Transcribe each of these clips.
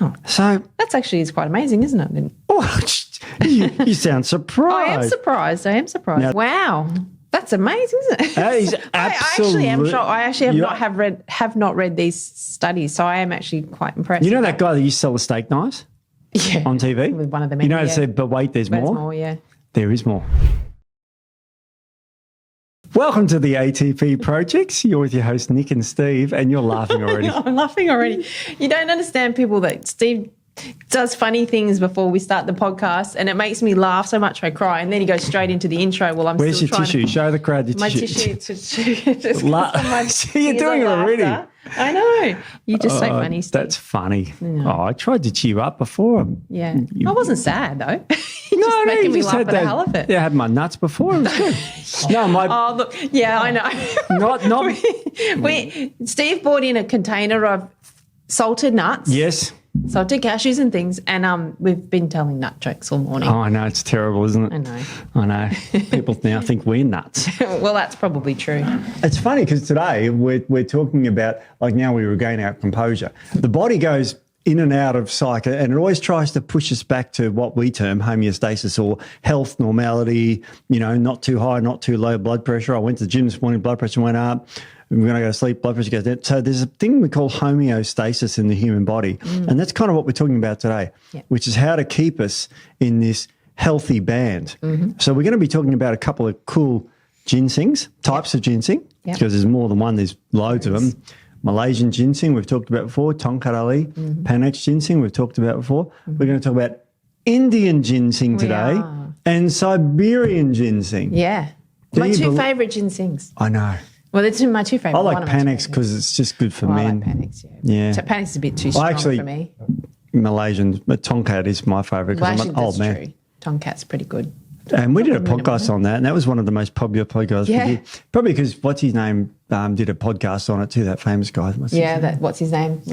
Wow. So That's actually is quite amazing, isn't it? oh, you sound surprised. I am surprised. Now- Wow. That's amazing, isn't it? That is I actually am absolute- shocked. I actually You- have not read these studies, so I am actually quite impressed. You know with that guy that used to sell the steak knives Yeah. on TV? With one of them. You know, yeah. it said, but wait, there's There's more. more, yeah. There is more. Welcome to the ATP Projects. You're with your host, Nic and Steve, and you're laughing already. I'm laughing already. You don't understand people that Steve does funny things before we start the podcast, and it makes me laugh so much I cry, and then he goes straight into the intro while I'm Where's still your trying tissue? Show the crowd your My tissue. tissue. Just See, you're doing it already. I know. You're just so funny, Steve. That's funny. Oh, I tried to cheer you up before. Yeah. I wasn't sad, though. No, making you me just laugh had at the hell of it. Yeah, I had my nuts before. It was good. No, my Oh, look. Yeah, I know. not. Steve bought in a container of salted nuts. Yes. Salted cashews and things, and we've been telling nut jokes all morning. Oh, I know it's terrible, isn't it? I know. People now think we're nuts. Well, that's probably true. It's funny because today we're talking about, like, now we regain our composure. The body goes in and out of cycle, and it always tries to push us back to what we term homeostasis or health, normality, not too high, not too low blood pressure. I went to the gym this morning, blood pressure went up. We're going to go to sleep, blood pressure goes down. So there's a thing we call homeostasis in the human body. And that's kind of what we're talking about today, which is how to keep us in this healthy band. So we're going to be talking about a couple of cool ginsengs, types of ginseng, because there's more than one. There's loads of them. Malaysian ginseng, we've talked about before. Tongkat Ali, Panax ginseng, we've talked about before. We're going to talk about Indian ginseng today and Siberian ginseng. Yeah. My two favourite ginsengs. I know. Well, they're my two favourite. I like Panax because it's just good for men. I like Panax, Yeah. So Panax is a bit too strong for me. Malaysian, but Tongkat is my favourite because I'm an old man. True. Tongkat's pretty good. And we did a podcast on that, and that was one of the most popular podcasts we did. Probably because what's his name did a podcast on it too, that famous guy. What's his name?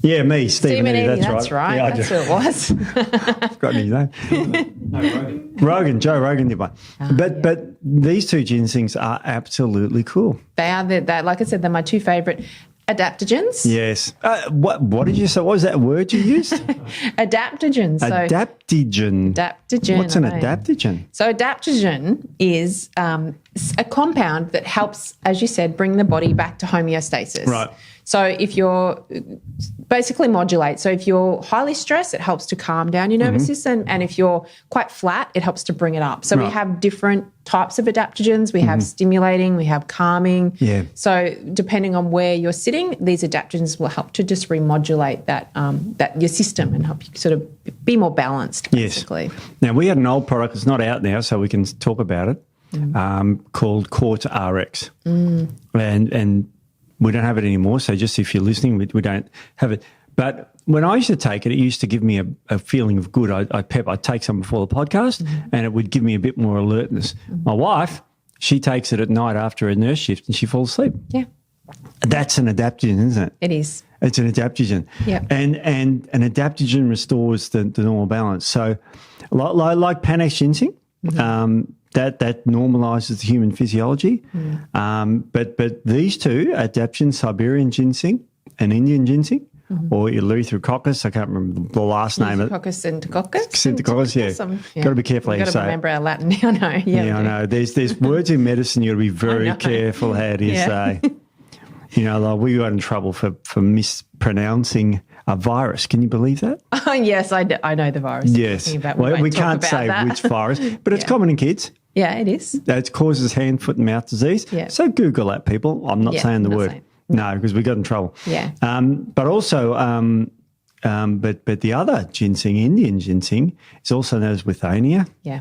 Yeah, me, Steve and Eddie, that's right. Yeah, that's who it was. I've forgotten his name. Rogan. Joe Rogan did one. But these two ginsengs are absolutely cool. They are, like I said, they're my two favourite adaptogens. Yes. What did you say? What was that word you used? Adaptogens. Adaptogen. Adaptogen. What's an adaptogen? So adaptogen is a compound that helps, as you said, bring the body back to homeostasis. Right. So if you're basically modulate. So if you're highly stressed, it helps to calm down your nervous system. And if you're quite flat, it helps to bring it up. So we have different types of adaptogens. We have stimulating, we have calming. Yeah. So depending on where you're sitting, these adaptogens will help to just remodulate that your system and help you sort of be more balanced, basically. Yes. Now, we had an old product that's not out now, so we can talk about it, called Court RX. And we don't have it anymore, so just if you're listening, we don't have it. But when I used to take it, it used to give me a feeling of good. I'd take some before the podcast, and it would give me a bit more alertness. My wife, she takes it at night after a nurse shift, and she falls asleep. Yeah. That's an adaptogen, isn't it? It is. It's an adaptogen. Yeah. And an adaptogen restores the normal balance. So like Panax ginseng, that normalises the human physiology. But these two, adaptogen, Siberian ginseng and Indian ginseng, or Eleutherococcus, I can't remember the last name. Eleutherococcus syncoccus. Syncoccus, yeah. Got to be careful how you say it. Got to remember our Latin now, no. Yeah, I know. There's words in medicine you got to be very careful how do you say. Like we got in trouble for mispronouncing a virus. Can you believe that? Oh, yes, I know the virus. Yes. We can't say which virus, but it's common in kids. Yeah, it is. It causes hand, foot and mouth disease. Yeah. So Google that, people. I'm not saying the word. No, because we got in trouble. Yeah. But also, but the other ginseng, Indian ginseng, is also known as Withania. Yeah.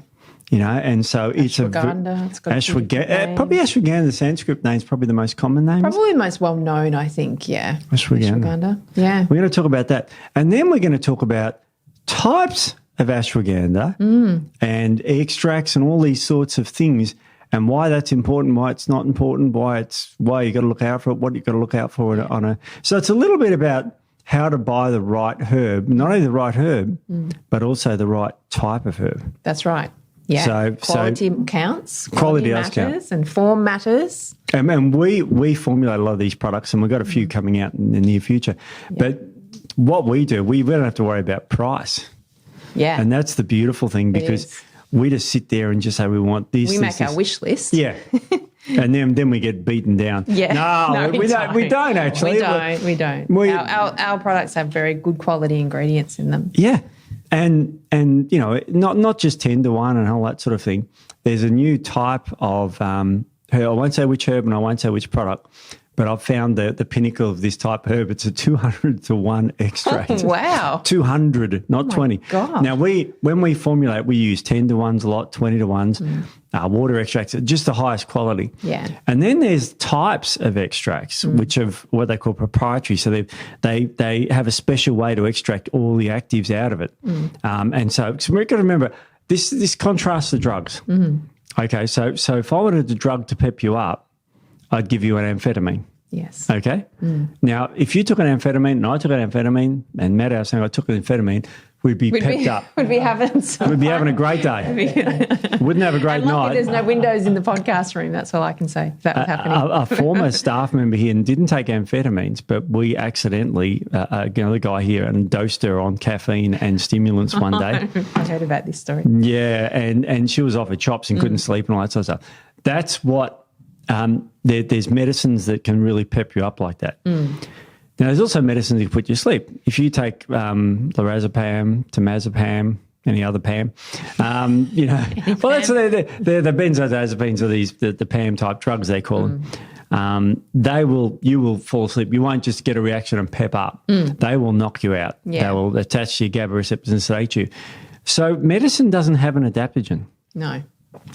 And so Ashwagandha. It's got Ashwagandha. Probably Ashwagandha, the Sanskrit name, is probably the most common name. Probably the most well-known, I think, yeah. Ashwagandha. Yeah. We're going to talk about that. And then we're going to talk about types of ashwagandha and extracts and all these sorts of things and why that's important, why it's not important, why you got to look out for it, what you got to look out for on a. So it's a little bit about how to buy the right herb, not only the right herb, but also the right type of herb. That's right. Yeah, so quality counts. Quality matters count. And form matters. And we formulate a lot of these products, and we've got a few coming out in the near future. Yeah. what we do, we don't have to worry about price. Yeah. And that's the beautiful thing, because we just sit there and just say we want this. We this, make our wish list. Yeah. And then we get beaten down. Yeah. No, we don't actually. We don't. Our products have very good quality ingredients in them. Yeah. And you know, not just 10 to 1 and all that sort of thing. There's a new type of herb. I won't say which herb and I won't say which product, but I've found the pinnacle of this type of herb. It's a 200 to 1 extract. Oh, wow. 200, not 20. God. Now, when we formulate, we use 10 to 1s a lot, 20 to 1s, water extracts, just the highest quality. Yeah. And then there's types of extracts, which are what they call proprietary. So they have a special way to extract all the actives out of it. And so we've got to remember, this contrasts the drugs. Okay, so if I wanted a drug to pep you up, I'd give you an amphetamine. Yes. Okay? Now, if you took an amphetamine and I took an amphetamine and Matt was saying I took an amphetamine, we'd be pepped up. We'd be having a great day. Wouldn't have a great night. There's no windows in the podcast room. That's all I can say. If that was happening. A former staff member here didn't take amphetamines, but we accidentally, the guy here, and dosed her on caffeine and stimulants one day. I heard about this story. Yeah, and she was off her chops and couldn't sleep and all that sort of stuff. That's what... there's medicines that can really pep you up like that. Now, there's also medicines that can put you to sleep. If you take lorazepam, temazepam, any other PAM, well, that's they're the benzodiazepines are the PAM type drugs they call them. You will fall asleep. You won't just get a reaction and pep up. They will knock you out. Yeah. They will attach to your GABA receptors and sedate you. So medicine doesn't have an adaptogen. No,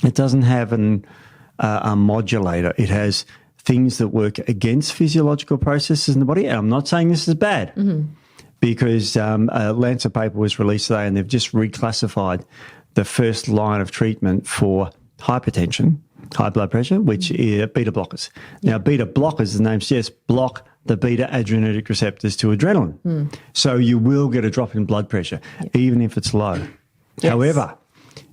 it doesn't have a modulator. It has things that work against physiological processes in the body. And I'm not saying this is bad, because a Lancet paper was released today and they've just reclassified the first line of treatment for hypertension, high blood pressure, which is beta blockers. Now, beta blockers, as the name suggests, block the beta adrenergic receptors to adrenaline. So you will get a drop in blood pressure, even if it's low. Yes. However,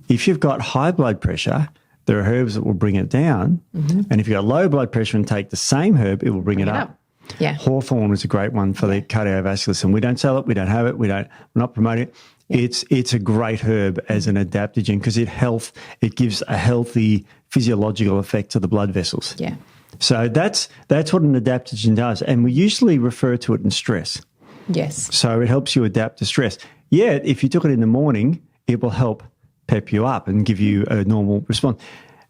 if you've got high blood pressure, there are herbs that will bring it down. And if you've got low blood pressure and take the same herb, it will bring it up. Yeah. Hawthorn is a great one for the cardiovascular system. We don't sell it. We don't have it. We're not promoting it. Yeah. It's a great herb as an adaptogen because it gives a healthy physiological effect to the blood vessels. Yeah. So that's what an adaptogen does. And we usually refer to it in stress. Yes. So it helps you adapt to stress. Yet, if you took it in the morning, it will help pep you up and give you a normal response.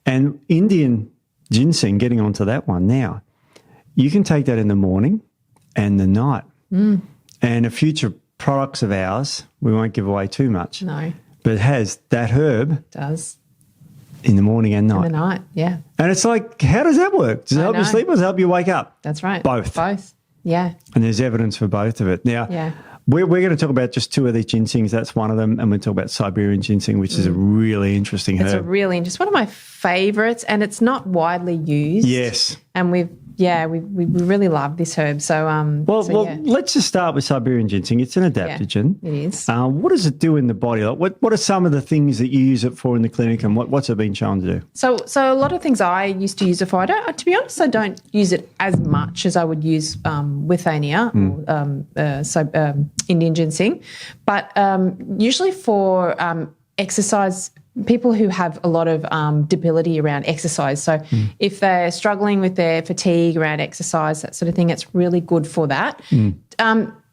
And Indian ginseng, getting onto that one now, you can take that in the morning and the night. And a future products of ours, we won't give away too much. No. But it has that herb. It does. In the morning and night. In the night, yeah. And it's like, how does that work? Does it help you sleep or does it help you wake up? That's right. Both. Yeah. And there's evidence for both of it. Now, we're going to talk about just two of these ginsengs. That's one of them. And we'll talk about Siberian ginseng, which is a really interesting herb. It's just one of my favourites, and it's not widely used. Yes. And we really love this herb. So, let's just start with Siberian ginseng. It's an adaptogen. Yeah, it is. What does it do in the body? Like, what are some of the things that you use it for in the clinic, and what's it been shown to do? So a lot of things I used to use it for. To be honest, I don't use it as much as I would use Withania or Indian ginseng, but usually for exercise. People who have a lot of debility around exercise. So if they're struggling with their fatigue around exercise, that sort of thing, it's really good for that.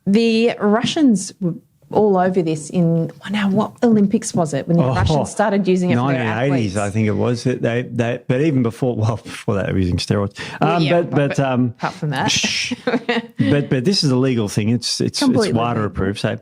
The Russians were all over this what Olympics was it when the Russians started using it for their athletes? 1980s, I think it was. But even before that, they were using steroids. But apart from that. but this is a legal thing. It's WADA approved. So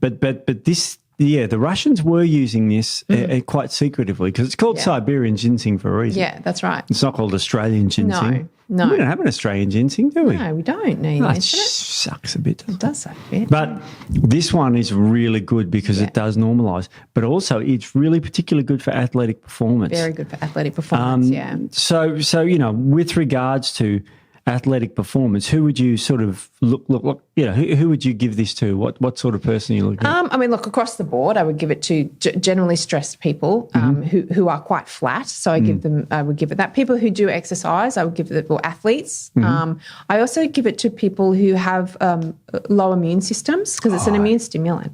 But this. Yeah, the Russians were using this quite secretively because it's called Siberian ginseng for a reason. Yeah, that's right. It's not called Australian ginseng. No. We don't have an Australian ginseng, do we? No, we don't. It sucks a bit. It does suck a bit. But this one is really good because it does normalise. But also it's really particularly good for athletic performance. Very good for athletic performance, So with regards to athletic performance, who would you sort of look, who would you give this to? What sort of person are you looking at? I mean, look, across the board, I would give it to generally stressed people who are quite flat. So I would give it that. People who do exercise, I would give it, or athletes. I also give it to people who have low immune systems because it's an immune stimulant.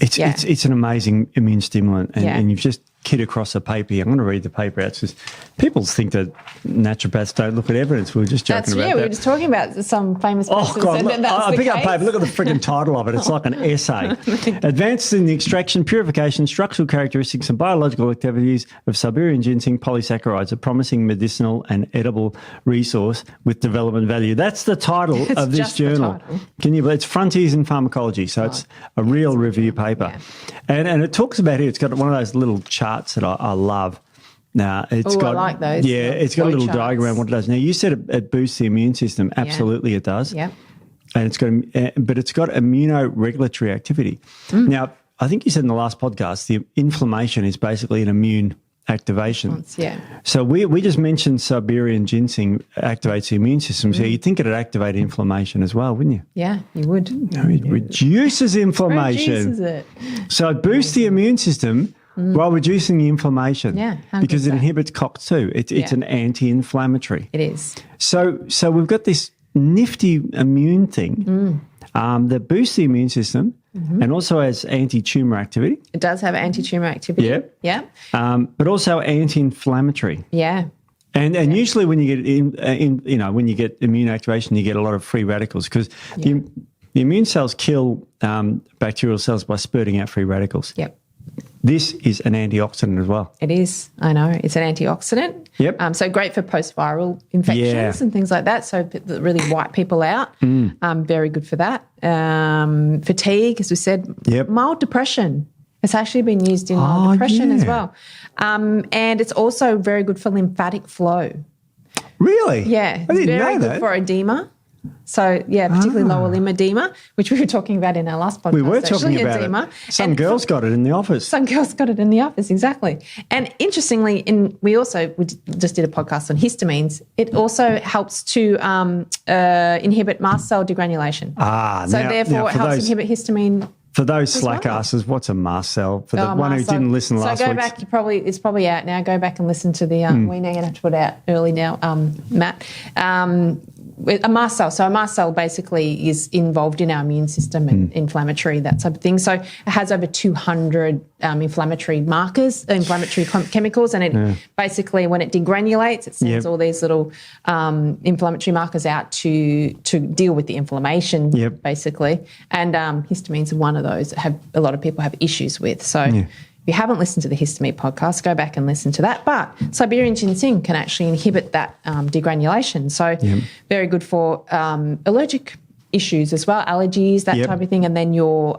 It's an amazing immune stimulant, and you've just kid across a paper here. I'm going to read the paper out. Because people think that naturopaths don't look at evidence. We were just joking about that. We were just talking about some famous person. Oh, God, I pick up paper. Look at the frigging title of it. It's like an essay. Advances in the extraction, purification, structural characteristics and biological activities of Siberian ginseng polysaccharides, a promising medicinal and edible resource with development value. That's the title of this journal. It's Frontiers in Pharmacology. So it's a real review paper. Yeah. And it talks about here, it's got one of those little charts that I love. Now I like those. Yeah, it's got a little diagram what it does. Now you said it boosts the immune system. Absolutely, it does. Yeah, and it's got immunoregulatory activity. Now I think you said in the last podcast the inflammation is basically an immune activation. Yeah. So we just mentioned Siberian ginseng activates the immune system. So you'd think it'd activate inflammation as well, wouldn't you? Yeah, you would. No, it reduces inflammation. Reduces it. So it boosts the immune system. While reducing the inflammation, because it inhibits COX-2. It's an anti-inflammatory. It is. So we've got this nifty immune thing that boosts the immune system and also has anti-tumour activity. It does have anti-tumour activity. Yeah. But also anti-inflammatory. Yeah. And usually when you get when you get immune activation, you get a lot of free radicals because the immune cells kill bacterial cells by spurting out free radicals. Yep. This is an antioxidant as well. It is. I know. It's an antioxidant. Yep. So great for post-viral infections and things like that. So that really wipe people out. Very good for that. Fatigue, as we said. Yep. Mild depression. It's actually been used in mild depression as well. And it's also very good for lymphatic flow. Really? Yeah. I didn't know very good that. for edema. So, particularly lower limb edema, which we were talking about in our last podcast. We were talking about edema. Some girls got it in the office. Some girls got it in the office, exactly. And interestingly, we just did a podcast on histamines. It also helps to inhibit mast cell degranulation. Therefore, it helps inhibit histamine. For those slack asses, what's a mast cell? For the one who didn't listen last week. So go back, it's probably out now. Go back and listen to the, we're now going to have to put it out early now, Matt. A mast cell. So a mast cell basically is involved in our immune system and inflammatory, that type of thing. So it has over 200 inflammatory markers, inflammatory chemicals, and it basically, when it degranulates, it sends all these little inflammatory markers out to deal with the inflammation, basically. And histamines are one of those that a lot of people have issues with. So if you haven't listened to the histamine podcast, go back and listen to that. But Siberian ginseng can actually inhibit that degranulation. So very good for allergic issues as well, allergies, that type of thing, and then your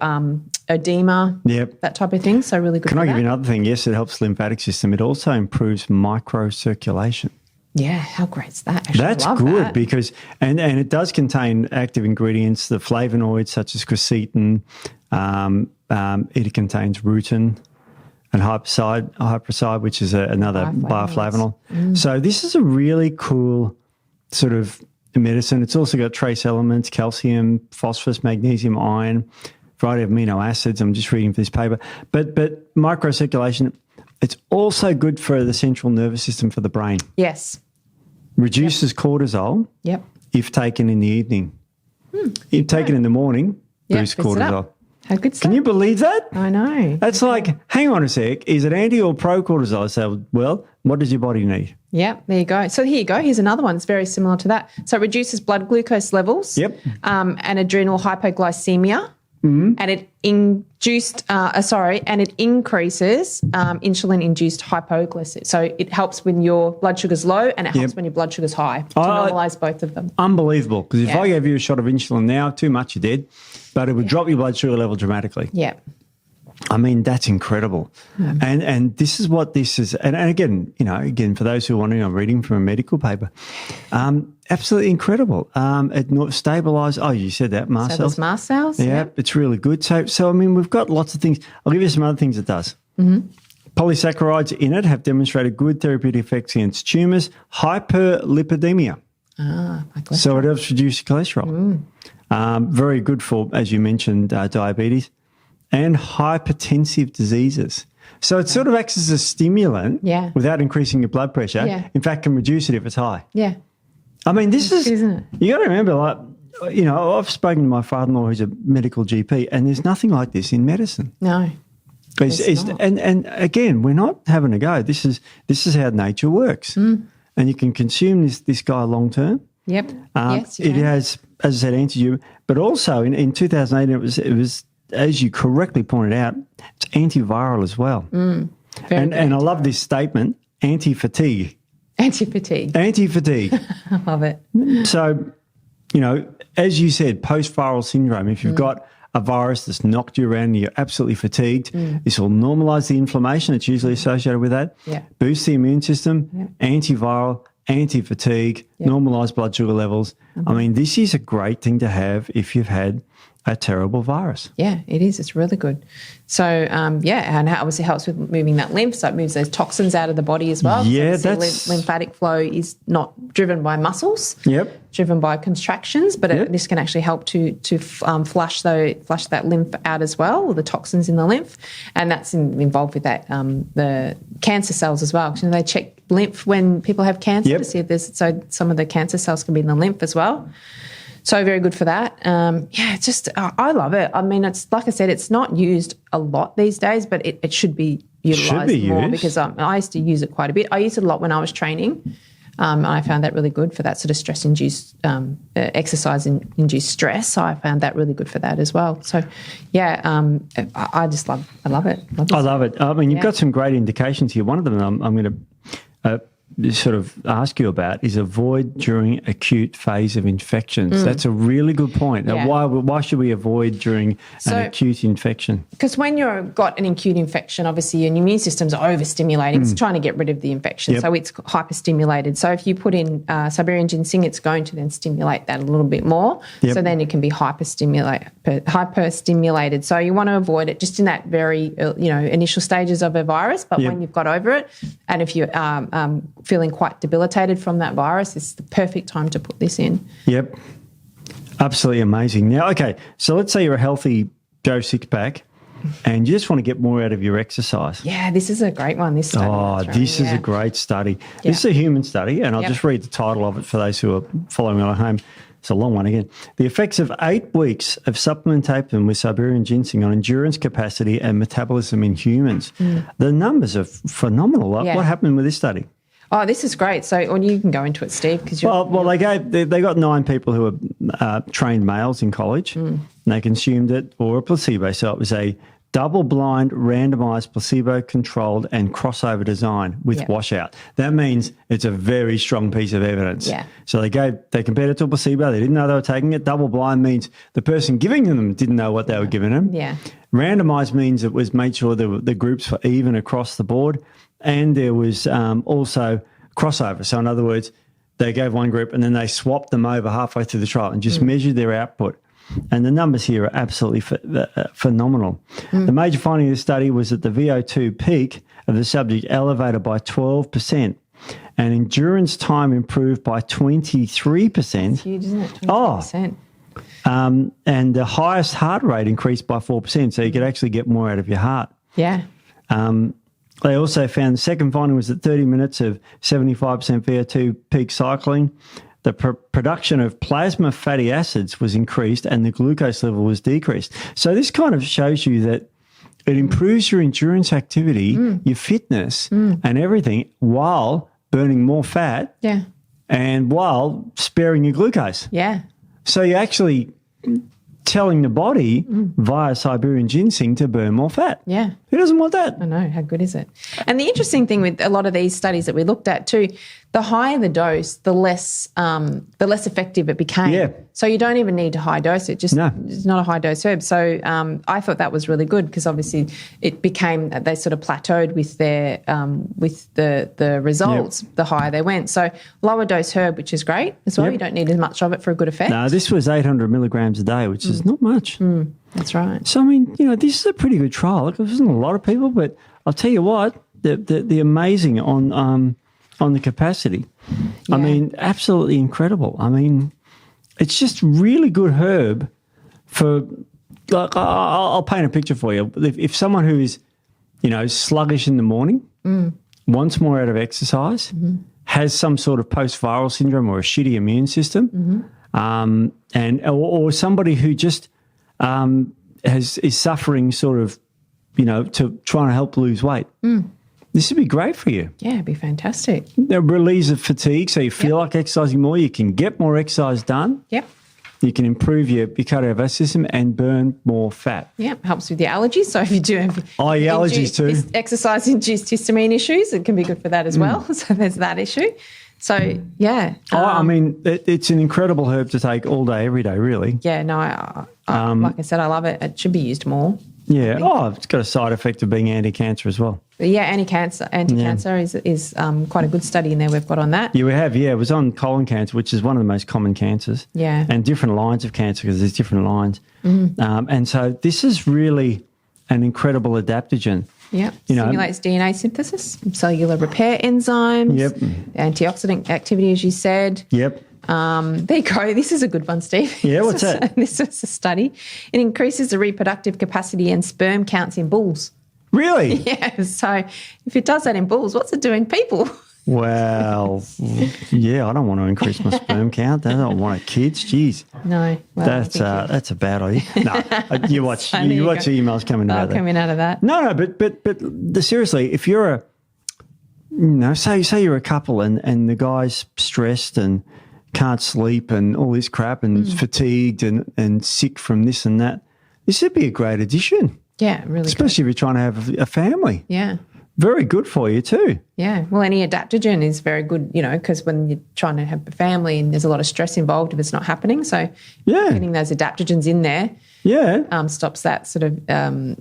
edema, that type of thing. So really good. Can I give you another thing? Yes, it helps the lymphatic system. It also improves microcirculation. Yeah, how great is that? Actually, that's good because and it does contain active ingredients, the flavonoids such as quercetin. It contains rutin and hypericide, which is another bioflavonoid. So this is a really cool sort of medicine. It's also got trace elements, calcium, phosphorus, magnesium, iron, variety of amino acids. I'm just reading this paper. But microcirculation, it's also good for the central nervous system for the brain. Yes. Reduces cortisol if taken in the evening. If taken in the morning, boosts cortisol. How good stuff. Can you believe that? I know. That's like, hang on a sec, is it anti or pro cortisol? I say, well, what does your body need? Yeah, there you go. So here you go. Here's another one. It's very similar to that. So it reduces blood glucose levels and adrenal hypoglycemia. And it increases insulin-induced hypoglycemia. So it helps when your blood sugar's low and it helps when your blood sugar's high to normalise both of them. Unbelievable. Because if I gave you a shot of insulin now, too much, you're dead. But it would drop your blood sugar level dramatically. Yeah. I mean, that's incredible. And this is what this is. And again, for those who are wondering, I'm reading from a medical paper. Absolutely incredible. It stabilises. Oh, you said that, mast cells. Mast cells. Yeah, it's really good. So I mean, we've got lots of things. I'll give you some other things it does. Polysaccharides in it have demonstrated good therapeutic effects against tumours, hyperlipidemia. My cholesterol. So it helps reduce cholesterol. Very good for, as you mentioned, diabetes and hypertensive diseases. So it sort of acts as a stimulant without increasing your blood pressure. Yeah. In fact, can reduce it if it's high. Yeah. I mean, this is, isn't it? you got to remember, like, you know, I've spoken to my father-in-law who's a medical GP, and there's nothing like this in medicine. No. And again, we're not having a go. This is how nature works. And you can consume this guy long term. Yep. Yes, it has, as I said, anti-human, but also in 2018, it was, as you correctly pointed out, it's antiviral as well. And I love this statement, anti-fatigue. Anti-fatigue. Anti-fatigue. I love it. So, you know, as you said, post-viral syndrome, if you've got a virus that's knocked you around and you're absolutely fatigued, this will normalise the inflammation that's usually associated with that, boost the immune system, antiviral, anti-fatigue, normalise blood sugar levels. I mean, this is a great thing to have if you've had a terrible virus. Yeah, it is. It's really good. So, and it obviously helps with moving that lymph, so it moves those toxins out of the body as well. Yeah, so lymphatic flow is not driven by muscles. Yep. Driven by contractions, but this can actually help to flush that lymph out as well, or the toxins in the lymph, and that's involved with that the cancer cells as well. Because they check lymph when people have cancer to see if there's some of the cancer cells can be in the lymph as well. So very good for that. It's just I love it. I mean, it's like I said, it's not used a lot these days, but it should be utilised more because I used to use it quite a bit. I used it a lot when I was training. And I found that really good for that sort of stress-induced, exercise-induced stress. So I found that really good for that as well. So, I just love it. I love it. I mean, you've got some great indications here. One of them I'm going to sort of ask you about is avoid during acute phase of infections. That's a really good point. Now, why should we avoid during an acute infection? Because when you've got an acute infection, obviously your immune system's overstimulating. It's trying to get rid of the infection, so it's hyperstimulated. So if you put in Siberian ginseng, it's going to then stimulate that a little bit more. So then it can be hyperstimulated. So you want to avoid it just in that very initial stages of a virus. But when you've got over it, and if you feeling quite debilitated from that virus, it's the perfect time to put this in. Yep. Absolutely amazing. Now, okay, so let's say you're a healthy Joe Sixpack and you just want to get more out of your exercise. Yeah, this is a great one, this study. This is a great study. This is a human study, and I'll just read the title of it for those who are following on at home. It's a long one again. The effects of 8 weeks of supplementation with Siberian ginseng on endurance capacity and metabolism in humans. The numbers are phenomenal. What happened with this study? Oh, this is great. So, or you can go into it, Steve, because they got 9 people who were trained males in college, and they consumed it or a placebo. So it was a double-blind, randomised, placebo-controlled, and crossover design with washout. That means it's a very strong piece of evidence. Yeah. So they compared it to a placebo. They didn't know they were taking it. Double-blind means the person giving them didn't know what they were giving them. Yeah. Randomised means it was made sure the groups were even across the board. And there was also crossover. So in other words, they gave one group and then they swapped them over halfway through the trial and just measured their output. And the numbers here are absolutely phenomenal. The major finding of the study was that the VO2 peak of the subject elevated by 12% and endurance time improved by 23%. That's huge, isn't it? 23%. And the highest heart rate increased by 4%, so you could actually get more out of your heart. Yeah. They also found the second finding was that 30 minutes of 75% VO2 peak cycling, the production of plasma fatty acids was increased and the glucose level was decreased. So this kind of shows you that it improves your endurance activity, your fitness and everything while burning more fat and while sparing your glucose. Yeah. So you're actually telling the body via Siberian ginseng to burn more fat. Yeah. Who doesn't want that? I know. How good is it? And the interesting thing with a lot of these studies that we looked at too, the higher the dose, the less effective it became. Yeah. So you don't even need to high dose it. It's not a high dose herb. So I thought that was really good because obviously it became they sort of plateaued with their with the results. The higher they went. So lower dose herb, which is great as well. You don't need as much of it for a good effect. No, this was 800 milligrams a day, which is not much. That's right. So I mean, this is a pretty good trial. Look, there isn't a lot of people, but I'll tell you what, the amazing on on the capacity. Yeah. I mean, absolutely incredible. I mean, it's just really good herb for, like, I'll paint a picture for you. If someone who is, sluggish in the morning, wants more out of exercise, has some sort of post-viral syndrome or a shitty immune system, or somebody who just is suffering sort of, to trying to help lose weight. This would be great for you. Yeah, it'd be fantastic. It relieves of fatigue, so you feel like exercising more. You can get more exercise done. Yep. You can improve your cardiovascular system and burn more fat. Yep, helps with your allergies. So if you do have allergies too. Exercise-induced histamine issues, it can be good for that as well. So there's that issue. So, yeah. I mean, it's an incredible herb to take all day, every day, really. Yeah, no, like I said, I love it. It should be used more. Yeah. Oh, it's got a side effect of being anti-cancer as well. But yeah, anti-cancer is quite a good study in there we've got on that. Yeah, we have. Yeah, it was on colon cancer, which is one of the most common cancers. Yeah. And different lines of cancer, because there's different lines. And so this is really an incredible adaptogen. Yep. Stimulates DNA synthesis, cellular repair enzymes. Yep. Antioxidant activity, as you said. Yep. There you go. This is a good one, Steve. Yeah, what's that? This is a study. It increases the reproductive capacity and sperm counts in bulls. Really? Yeah. So if it does that in bulls, what's it doing in people? Well, yeah, I don't want to increase my sperm count. I don't want kids. Jeez. No. Well, that's a bad idea. No, you watch the emails coming out of that. Coming out of that. No, but seriously, if you're say you're a couple and the guy's stressed and can't sleep and all this crap and fatigued and sick from this and that, this would be a great addition. Yeah, really. Especially if you're trying to have a family. Yeah. Very good for you too. Yeah. Well, any adaptogen is very good, because when you're trying to have a family and there's a lot of stress involved if it's not happening. So getting those adaptogens in there stops that sort of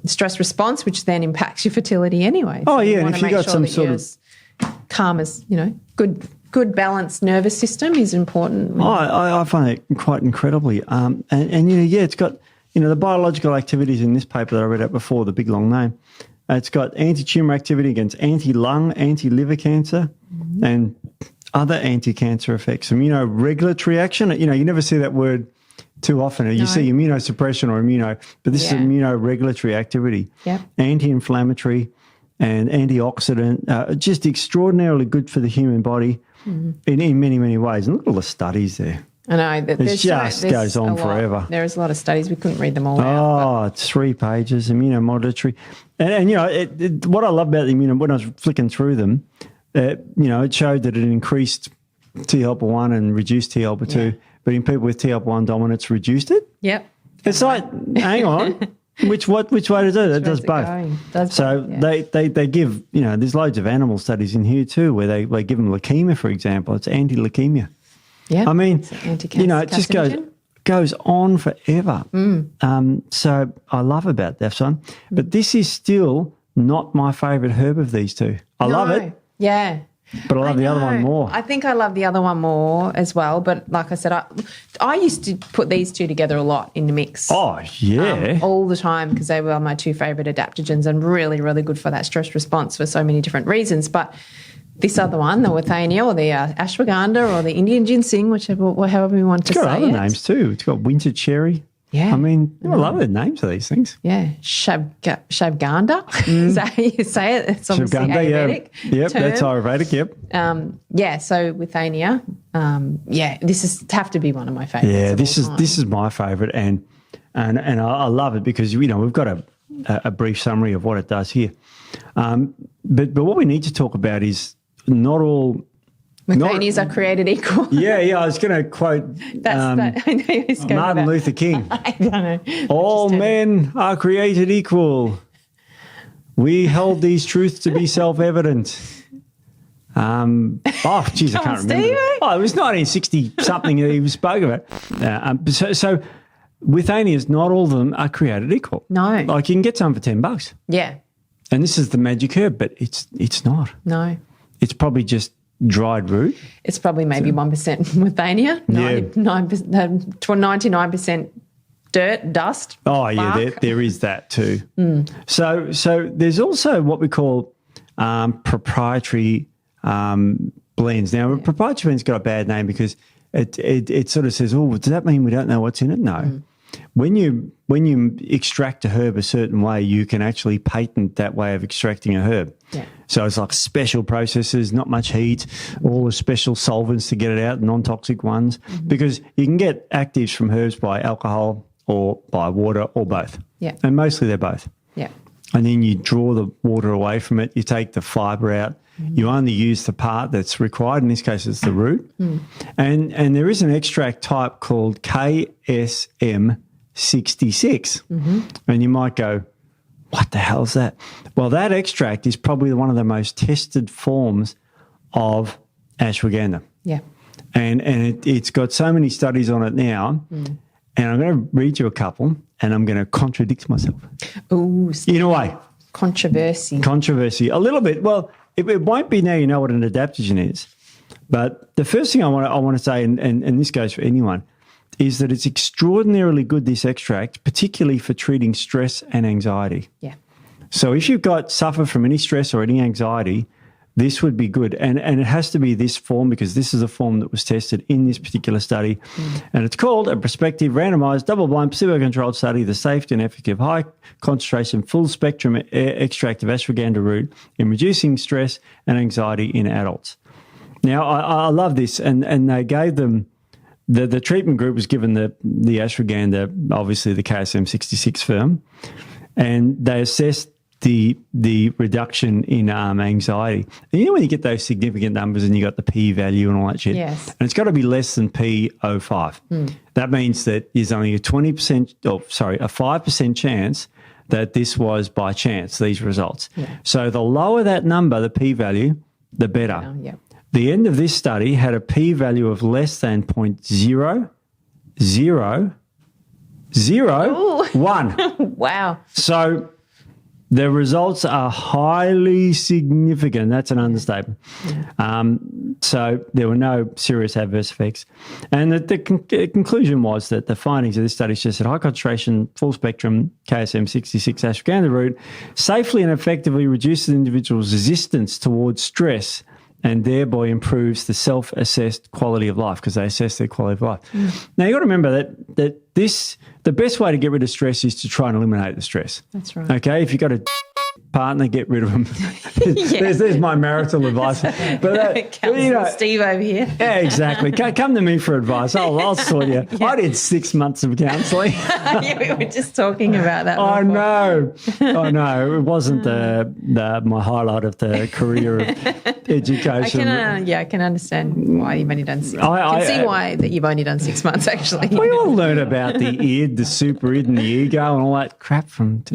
stress response, which then impacts your fertility anyway. Oh, so yeah. And if you got some sort of calm as, good balanced nervous system is important. I find it quite incredibly. It's got, the biological activities in this paper that I read out before, the big long name. It's got anti-tumour activity against anti-lung, anti-liver cancer, and other anti-cancer effects. Immunoregulatory action, you never see that word too often. You see immunosuppression or but this is immunoregulatory activity. Yep. Anti-inflammatory and antioxidant, just extraordinarily good for the human body in many, many ways. And look at all the studies there. I know. It just goes on forever. There's a lot of studies. We couldn't read them all out. Oh, it's 3 pages, immunomodulatory. And what I love about the when I was flicking through them, it showed that it increased T helper 1 and reduced T helper 2. But in people with T helper 1 dominance, reduced it. Yep. It's like, hang on. Which way to do it? It does both. They give, there's loads of animal studies in here too where they give them leukemia, for example. It's anti-leukemia. Yeah. I mean, it just goes on forever. So I love about this one. But this is still not my favourite herb of these two. I love it. Yeah. But I love the other one more. I think I love the other one more as well. But like I said, I used to put these two together a lot in the mix. Oh, yeah. All the time because they were my 2 favourite adaptogens and really, really good for that stress response for so many different reasons. But this other one, the Withania or the Ashwagandha or the Indian Ginseng, however we want to say it. It's got other names too. It's got winter cherry. Yeah. I mean, I love the names of these things. Yeah. Shavgandha. Is that how you say it? It's obviously Ayurvedic. Yep, term. That's Ayurvedic, yep. So Withania, this is have to be one of my favourites. Yeah, this is my favourite and I love it because, we've got a brief summary of what it does here. But what we need to talk about is not all Withanias are created equal. Yeah, I was going to quote Martin Luther King. I don't know. All men are created equal. We hold these truths to be self-evident. I can't remember. Steve. Oh, it was 1960-something that he spoke about. So Withanias, not all of them are created equal. No. Like you can get some for $10. Yeah. And this is the magic herb, but it's not. No. It's probably just dried root. It's probably maybe 1% Withania, 99% dirt, dust. Oh, yeah, there is that too. So there's also what we call proprietary blends. Now, a proprietary blend's got a bad name because it sort of says, oh, does that mean we don't know what's in it? No. When you extract a herb a certain way, you can actually patent that way of extracting a herb. Yeah. So it's like special processes, not much heat, all the special solvents to get it out, non-toxic ones, because you can get actives from herbs by alcohol or by water or both. Yeah. And mostly they're both. Yeah. And then you draw the water away from it, you take the fibre out, you only use the part that's required. In this case, it's the root. And there is an extract type called KSM 66. And you might go, what the hell is that? Well, that extract is probably one of the most tested forms of ashwagandha. Yeah. And it's got so many studies on it now. And I'm going to read you a couple and I'm going to contradict myself. Ooh. In a way. Controversy. A little bit. Well, it won't be now you know what an adaptogen is. But the first thing I want to say, and this goes for anyone, is that it's extraordinarily good, this extract, particularly for treating stress and anxiety. Yeah. So if you've suffer from any stress or any anxiety, this would be good. And it has to be this form because this is a form that was tested in this particular study. And it's called a prospective randomized double-blind placebo-controlled study, the safety and efficacy of high-concentration full-spectrum extract of ashwagandha root in reducing stress and anxiety in adults. Now, I love this. And they gave them... The treatment group was given the ashwagandha, obviously the KSM 66 firm, and they assessed the reduction in anxiety. And you know when you get those significant numbers and you got the P value and all that shit? Yes. And it's got to be less than P05. That means that there's only a 5% chance that this was by chance, these results. Yeah. So the lower that number, the P value, the better. Yeah. The end of this study had a p-value of less than 0.0001. Wow. So the results are highly significant. That's an understatement. So there were no serious adverse effects. And the conclusion was that the findings of this study suggested high concentration, full spectrum KSM 66 ashwagandha root safely and effectively reduces the individual's resistance towards stress and thereby improves the self-assessed quality of life because they assess their quality of life. Now, you've got to remember that the best way to get rid of stress is to try and eliminate the stress. That's right. Okay? If you've got a partner, get rid of them. There's my marital advice. But Counselor Steve over here. Yeah, exactly. Come to me for advice. I'll sort you. Yeah. I did 6 months of counselling. Yeah, we were just talking about that. I know. It wasn't my highlight of the career of education. I can understand why you've only done 6 months. I can see why that you've only done 6 months, actually. We all learn about the id, the super id and the ego and all that crap from,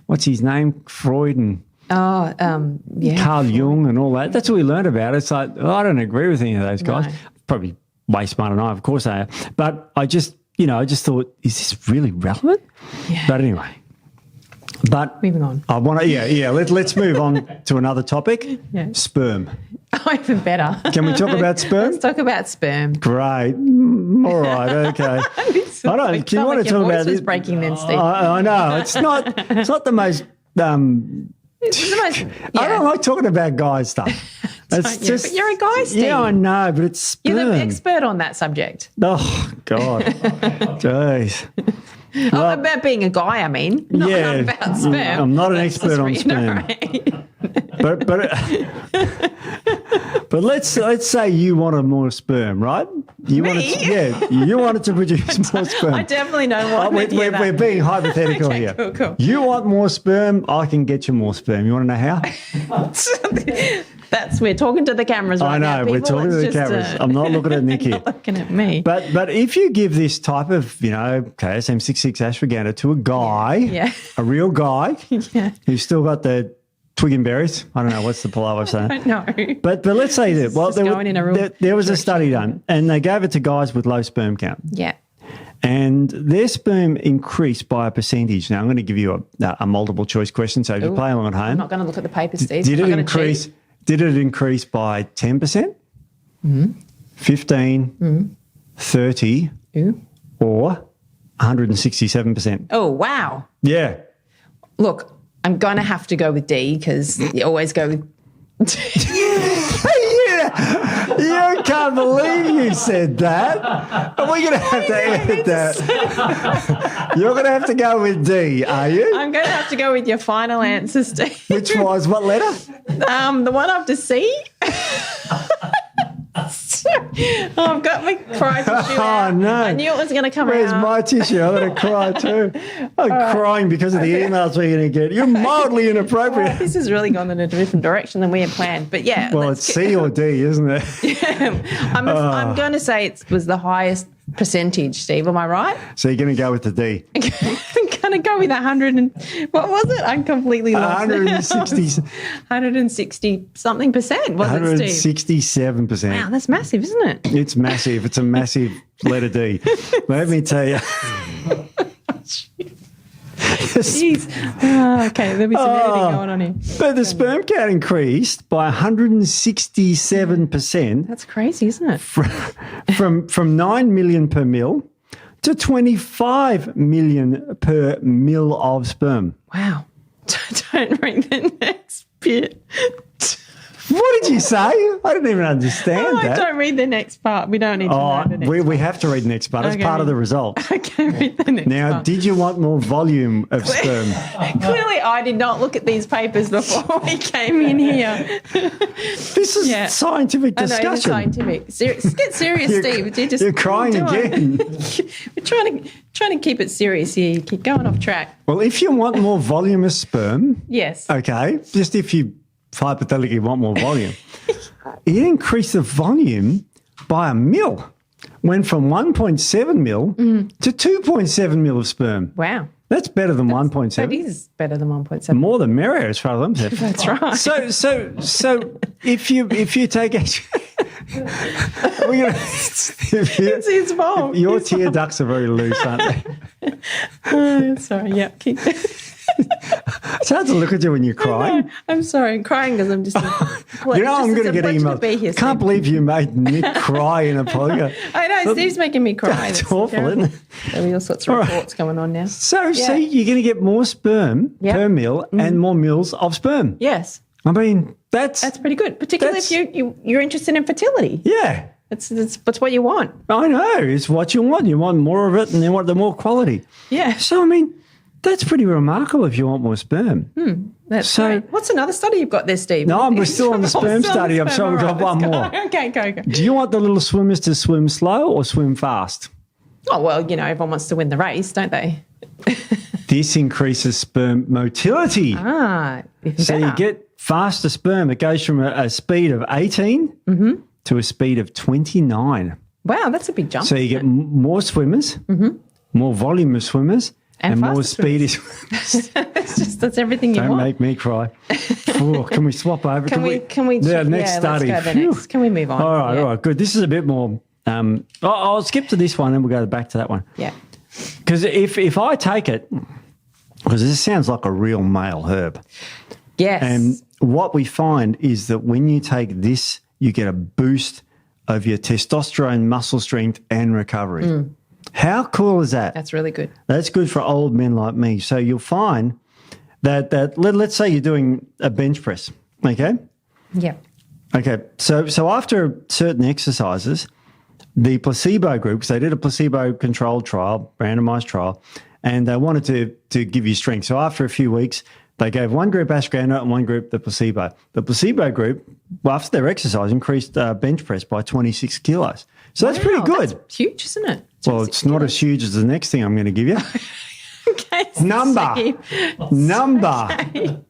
what's his name? Freud and Carl Jung and all that. That's what we learned about. It's like, I don't agree with any of those guys. No. Probably way smarter than I, of course they are. But I just thought, is this really relevant? Yeah. But anyway. But moving on. I want to, let's move on to another topic. Yeah. Sperm. Oh, even better. Can we talk about sperm? Let's talk about sperm. Great. All right. Okay. I don't. Do you want to talk about this? Breaking then, Steve. I know. It's not the most. I don't like talking about guy stuff. But you're a guy, Steve. Yeah, I know, but it's sperm. You're the expert on that subject. Oh, God. Jeez. About being a guy, I mean. Not about sperm. I'm not an expert on sperm. But let's say you wanted more sperm, right? You wanted to produce more sperm. I definitely don't want to we're being hypothetical here. Cool. You want more sperm, I can get you more sperm. You want to know how? We're talking to the cameras right now. I know, we're talking to the cameras. I'm not looking at Nick here. Not looking at me. But if you give this type of, KSM 66 ashwagandha to a guy, a real guy, who's still got the twig and berries. I don't know, what's the polite way of saying it? I don't know. But let's say that. Well, there was a study done, and they gave it to guys with low sperm count. Yeah. And their sperm increased by a percentage. Now, I'm going to give you a multiple choice question, so if you play along at home. I'm not going to look at the paper, Steve. Did it increase by 10%? 15? 30? Or 167%? Oh, wow. Yeah. Look, I'm going to have to go with D because you always go with You can't believe you said that. Are we going to have to edit that? You're going to have to go with D, are you? I'm going to have to go with your final answer, Steve. Which was what letter? The one after C. I've got my cry tissue out. Oh, no. I knew it was going to come Where's out. my tissue? I'm going to cry too. I'm crying because of the emails we're going to get. You're mildly inappropriate. This has really gone in a different direction than we had planned. But yeah. Well, it's C or D, isn't it? Yeah. I'm going to say it was the highest percentage, Steve. Am I right? So you're going to go with the D. I'm going to go with 100 and what was it? I'm completely lost. 160 something percent, was it, Steve? 167%. Wow, that's massive, isn't it? It's massive. It's a massive letter D. Let me tell you. Jeez. Oh, okay, there'll be some editing going on here. But the sperm count increased by 167%. That's crazy, isn't it? From 9 million per mil to 25 million per mil of sperm. Wow. Don't read the next bit. What did you say? I didn't even understand that. Don't read the next part. We don't need to know the next part. We have to read the next part. It's part of the result. Okay, read the next Now, part. did you want more volume of sperm? Clearly, I did not look at these papers before we came in here. This is scientific discussion. I know, it's scientific. Get serious, Steve. You're crying again. We're trying to keep it serious here. You keep going off track. Well, if you want more voluminous sperm, yes. Okay, just if you hypothetically want more volume, it increased the volume by a mil. Went from 1.7 mil to 2.7 mil of sperm. Wow. That's better than 1.7. That is better than 1.7. More the merrier, as far as I'm concerned. That's right. So if you take it's his fault. Your tear ducts are very loose, aren't they? Sorry. Yeah. It's hard to look at you when you're crying. I'm sorry. I'm crying because I'm just. I'm going to get emails. Can't believe you made Nick cry in a podcast. I know. Steve's making me cry. It's awful, isn't it? There'll be all sorts of reports going on now. So you're going to get more sperm per mil and more mils of sperm. Yes. I mean, that's pretty good, particularly if you're interested in fertility. Yeah. That's what you want. I know. It's what you want. You want more of it and you want the more quality. Yeah. So, I mean, that's pretty remarkable if you want more sperm. That's great. What's another study you've got there, Steve? No, we're still on the sperm study. I'm sure we've got one more. Okay, go. Do you want the little swimmers to swim slow or swim fast? Oh, well, everyone wants to win the race, don't they? This increases sperm motility. Even so better. you get faster sperm. It goes from a speed of 18 to a speed of 29. Wow, that's a big jump. So you get more swimmers, more volume of swimmers, and more speedy swimmers. That's everything you want. Don't make me cry. Can we swap over? Can we? Next study. Let's go the next. Can we move on? All right, good. This is a bit more. I'll skip to this one and we'll go back to that one. Yeah. Because if I take it, because this sounds like a real male herb. Yes. And what we find is that when you take this, you get a boost of your testosterone, muscle strength, and recovery. How cool is that? That's really good. That's good for old men like me. So you'll find that let's say you're doing a bench press, okay? Yeah. Okay, so after certain exercises, the placebo group, because they did a placebo-controlled trial, randomized trial, and they wanted to give you strength. So after a few weeks, they gave one group ashwagandha and one group the placebo. The placebo group, after their exercise, increased bench press by 26 kilos. So that's pretty good. That's huge, isn't it? Well, it's not as huge as the next thing I'm going to give you. Okay. Number. Okay.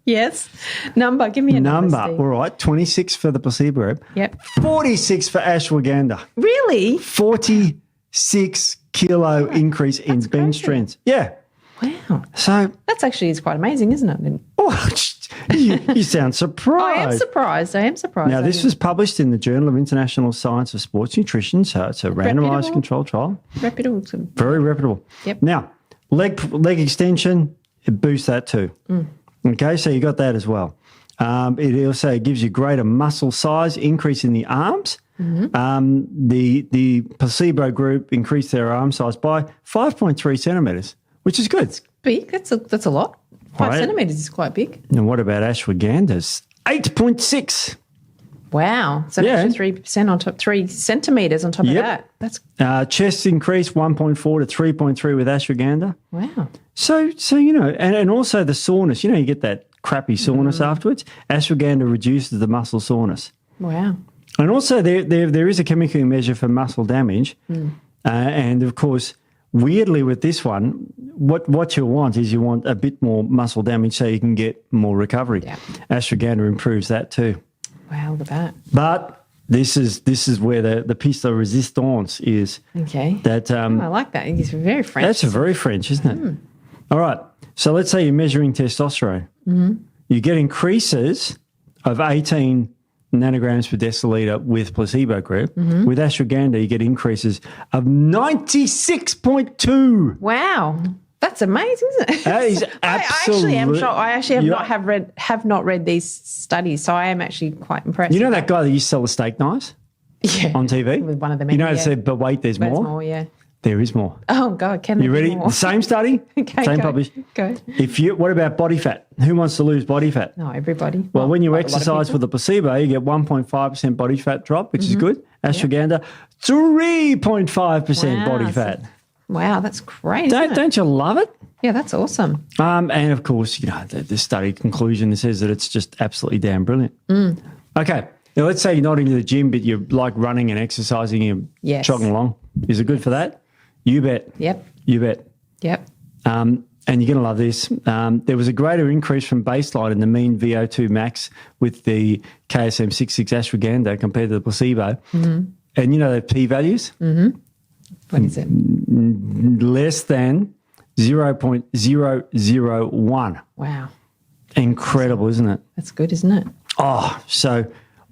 Yes. Number. Give me a number. Steve. All right. 26 for the placebo group. Yep. 46 for ashwagandha. Really? 46 kilo increase in bench strength. Yeah. Wow. So that's actually is quite amazing, isn't it? Oh, you sound surprised. I am surprised. Now, this was published in the Journal of International Science of Sports Nutrition, so it's a randomized controlled trial. Reputable. Very reputable. Yep. Now, leg extension, it boosts that too. Okay, so you got that as well. It also gives you greater muscle size, increase in the arms. The placebo group increased their arm size by 5.3 centimetres, which is good. That's big. That's a lot. 5 centimetres is quite big. And what about ashwagandha's 8.6. Wow. So an extra 3% on top, 3 centimetres on top of that. That's chest increased 1.4 to 3.3 with ashwagandha. wow. So and also the soreness. You get that crappy soreness afterwards. Ashwagandha reduces the muscle soreness. Wow. And also there is a chemical measure for muscle damage. And of course, weirdly with this one, what you want is a bit more muscle damage so you can get more recovery. Yeah. Ashwagandha improves that too. Wow, look at that. But this is where the piece de resistance is. Okay. That I like that. It's very French. That's very French, isn't it? All right. So let's say you're measuring testosterone. You get increases of 18 nanograms per deciliter with placebo group. With ashwagandha, you get increases of 96.2. Wow. That's amazing, isn't it? That is I actually am shocked. I actually have not read these studies, so I am actually quite impressed. You know that guy that used to sell the steak knives? Yeah. On TV? With one of them. You know, it said, but wait, there's more? There's more, yeah. There is more. Oh, God, can there You ready? be more? The same study, Okay, same go. publication. Go. What about body fat? Who wants to lose body fat? No, everybody. Well, when you like a lot of exercise people. with the placebo, you get 1.5% body fat drop, which is good. Ashwagandha, 3.5% Wow, body so- fat. Wow, that's great. Isn't it? Don't you love it? Yeah, that's awesome. And of course, the study conclusion says that it's just absolutely damn brilliant. Okay. Now, let's say you're not into the gym, but you like running and exercising, you're Yes. jogging along. Is it good for that? You bet. Yep. You bet. Yep. And you're going to love this. There was a greater increase from baseline in the mean VO2 max with the KSM-66 ashwagandha compared to the placebo. And you know the p-values? What is it? Less than 0.001. Wow. Incredible, isn't it? That's good, isn't it?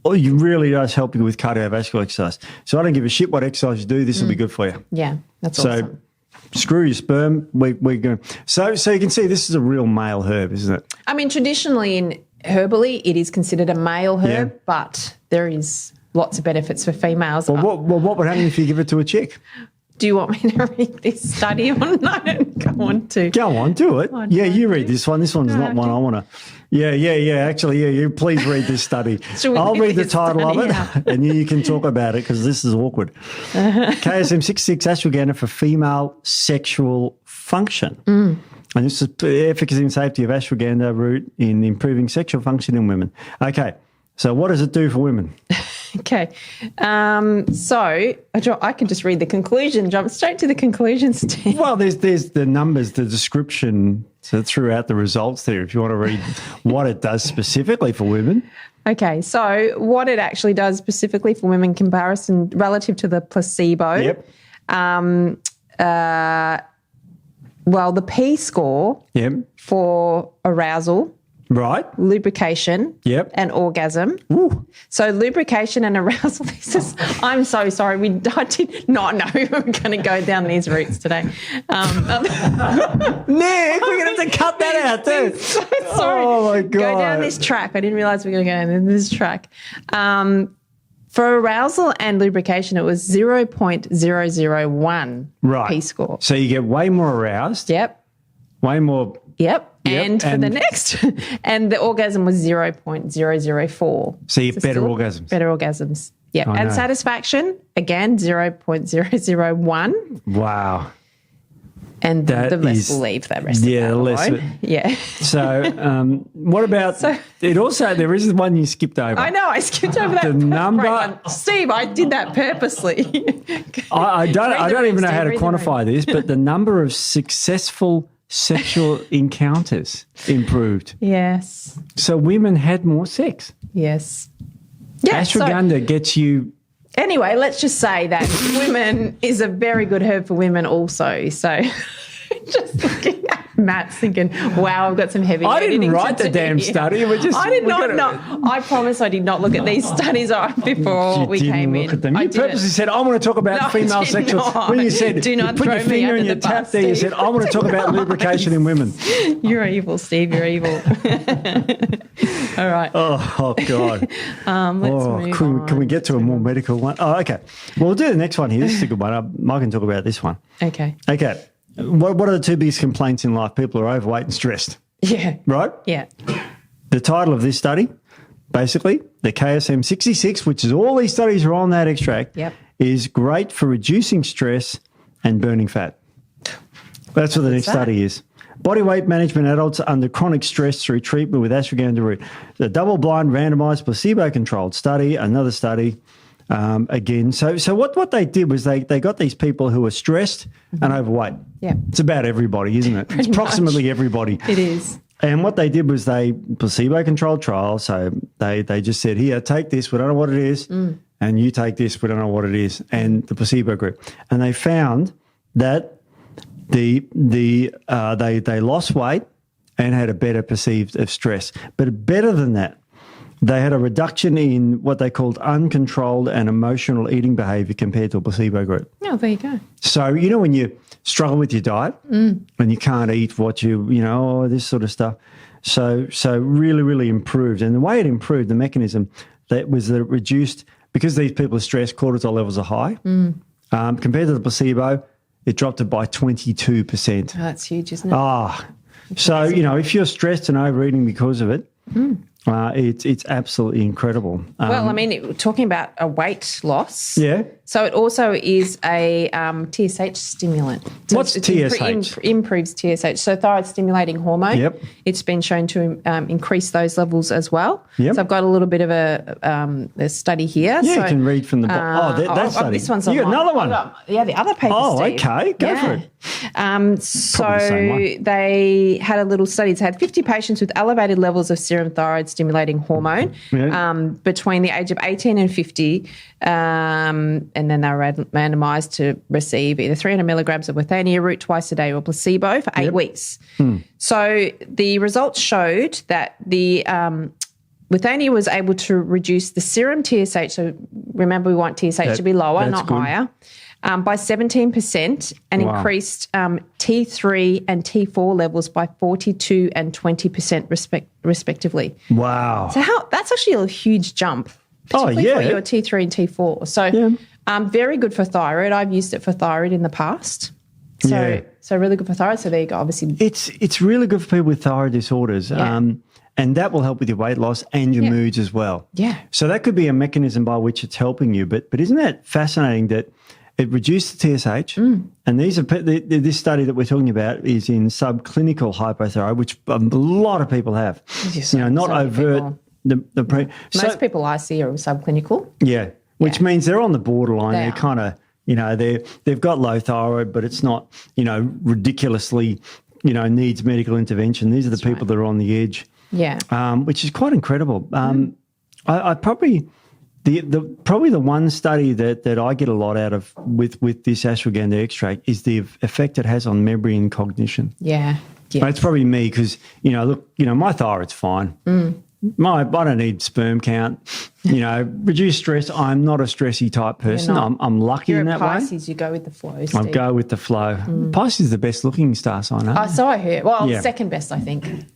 It really does help you with cardiovascular exercise. So I don't give a shit what exercise you do. This will be good for you. Yeah, that's So awesome. screw your sperm. We're going. So you can see this is a real male herb, isn't it? I mean, traditionally in herbally, it is considered a male herb, Yeah. but there is lots of benefits for females. What would happen if you give it to a chick? Do you want me to read this study or no? I don't go on to. Go on, do it. Oh, Yeah, no, you read this one. This one's not one I want to. Yeah. Actually, you please read this study. Should we I'll read read the this title of study it, out? and you can talk about it because this is awkward. KSM-66 ashwagandha for female sexual function. And this is the efficacy and safety of ashwagandha root in improving sexual function in women. Okay, so what does it do for women? Okay. So I can just read the conclusion, jump straight to the conclusion, Steve. Well, there's the numbers, the description throughout the results there if you want to read what it does specifically for women. Okay, so what it actually does specifically for women in comparison relative to the placebo. Yep. Well, the P score Yep. for arousal, Right. lubrication, Yep. and orgasm. Ooh. So lubrication and arousal. I'm so sorry. I did not know we were going to go down these routes today. Nick, we're going to have to cut that out too. So sorry. Oh my God. Go down this track. I didn't realize we were going to go down this track. For arousal and lubrication, it was 0.001 Right. P score. So you get way more aroused, Yep. way more. Yep. Yep, And for the next, and the orgasm was 0.004. So you get better still orgasms. Better orgasms. Yep. I And know. satisfaction, again, 0.001. Wow. And That the rest is- we'll leave that rest yeah, of that the less alone. of it. Yeah. So what about it? Also, there is one you skipped over. I know, I skipped over that. The first number- one. Steve, I did that purposely. I don't even know how to Read the quantify this, but the number of successful sexual encounters improved. Yes. So women had more sex. Yes. Yeah. So, Ashwagandha gets you. anyway, let's just say that women is a very good herb for women also. So just looking at Matt's thinking, wow, I've got some heavy I didn't editing write to the do damn here. study. I did not know. I promise I did not look at these studies before You we didn't came look in. at them. I You didn't. purposely said, I want to talk about No, I female did sexual. not. When you said, Do not you put throw your me finger under in your the tap bus, there, you Steve. said, I want to talk about lubrication in women. You're evil, Steve. You're evil. All right. Oh, God. Let's move on. Can we get to a more medical one? Oh, okay. Well, we'll do the next one here. This is a good one. I can talk about this one. Okay. Okay. What are the two biggest complaints in life? People are overweight and stressed, Yeah. right? Yeah. The title of this study, basically, the KSM-66, which is all these studies are on that extract, is great for reducing stress and burning fat. That's what the next study is. Body weight management in adults under chronic stress through treatment with ashwagandha root. The double-blind, randomized, placebo-controlled study, another study. Again, so what they did was they got these people who were stressed and overweight. Yeah. It's about everybody, isn't it? It's approximately everybody. It is. And what they did was they placebo-controlled trial. So they just said, here, take this, we don't know what it is, and you take this, we don't know what it is, and the placebo group. And they found that they lost weight and had a better perceived of stress. But better than that, they had a reduction in what they called uncontrolled and emotional eating behaviour compared to a placebo group. Oh, there you go. So, when you struggle with your diet and you can't eat what this sort of stuff. So really, really improved. And the way it improved, the mechanism, that was that it reduced, because these people are stressed, cortisol levels are high. Compared to the placebo, it dropped it by 22%. Oh, that's huge, isn't it? So, if you're stressed and overeating because of it, it's absolutely incredible. Talking about a weight loss. Yeah. So it also is a TSH stimulant. So What's TSH? Improves TSH. So thyroid stimulating hormone. Yep. It's been shown to increase those levels as well. Yep. So I've got a little bit of a study here. Yeah, so, you can read from the that study. This one's you got another one. The other paper, Steve. Okay. Go for it. So they had a little study. They had 50 patients with elevated levels of serum thyroid stimulating hormone between the age of 18 and 50, and then they were randomised to receive either 300 milligrams of Withania root twice a day or placebo for 8 weeks. So the results showed that the Withania was able to reduce the serum TSH. So remember, we want TSH to be lower, not higher. By 17% and increased T3 and T4 levels by 42 and 20% respectively. Wow. So that's actually a huge jump, particularly for your T3 and T4. So very good for thyroid. I've used it for thyroid in the past. So really good for thyroid. So there you go, obviously. It's really good for people with thyroid disorders. And that will help with your weight loss and your moods as well. Yeah. So that could be a mechanism by which it's helping you. But isn't that fascinating that it reduced the TSH, and these are this study that we're talking about is in subclinical hypothyroid, which a lot of people have. Not overt. Most people I see are subclinical. Yeah, which means they're on the borderline. They're kind of, they've got low thyroid, but it's not, ridiculously, needs medical intervention. These are the people that are on the edge. Yeah, which is quite incredible. I probably. Probably the one study that I get a lot out of with this ashwagandha extract is the effect it has on memory and cognition. Yeah. It's probably me because, my thyroid's fine. I don't need sperm count. Reduce stress. I'm not a stressy type person. I'm lucky in that way. Pisces, you go with the flow, Steve. I go with the flow. Pisces is the best looking star sign, huh? So I heard. Well, second best, I think.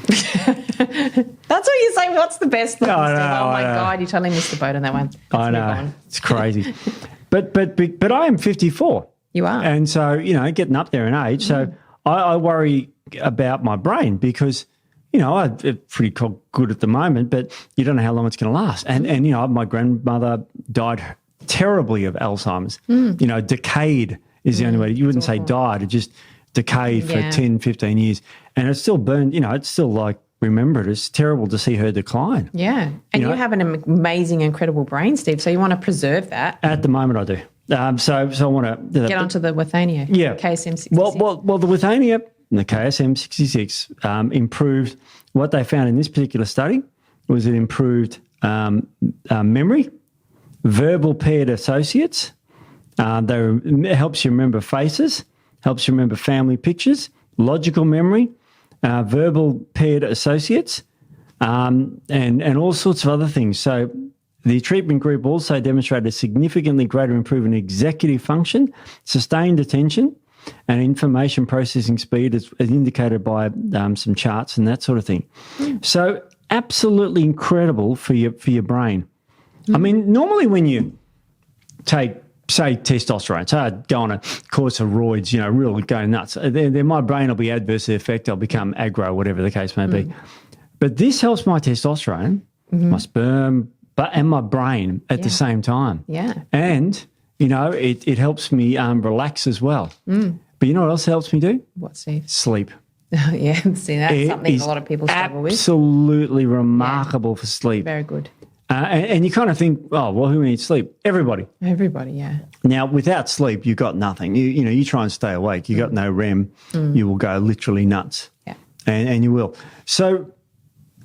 That's what you say. What's the best? Oh my God, you're telling Mr. Boat on that one. I know. It's crazy. but I am 54. You are. And so, getting up there in age. So I worry about my brain because, I'm pretty good at the moment, but you don't know how long it's going to last. And my grandmother died terribly of Alzheimer's. Decayed is the only way. You wouldn't say died. It just decayed for 10, 15 years. And it's still burned, it's still like, remember it. It's terrible to see her decline. Yeah. And you have an amazing, incredible brain, Steve. So you want to preserve that. At the moment I do. So I want to... Get onto the Withania. Yeah. KSM-66. Well, the Withania and the KSM-66 improved. What they found in this particular study was it improved memory, verbal paired associates. It helps you remember faces, helps you remember family pictures, logical memory, verbal paired associates, and all sorts of other things. So the treatment group also demonstrated a significantly greater improvement in executive function, sustained attention, and information processing speed as indicated by some charts and that sort of thing. So absolutely incredible for your brain. I mean, normally when you take, say, testosterone, so I'd go on a course of roids, really go nuts, then my brain will be adversely affected. I'll become aggro, whatever the case may be. But this helps my testosterone my sperm, and my brain at the same time. Yeah. And, it helps me relax as well. But you know what else helps me do? What, Steve? Sleep. Yeah, see, that's something a lot of people struggle with. Absolutely remarkable for sleep. Very good. And you kind of think, oh, well, who needs sleep? Everybody. Everybody, yeah. Now, without sleep, you've got nothing. You try and stay awake. You got no REM. You will go literally nuts. Yeah. And you will. So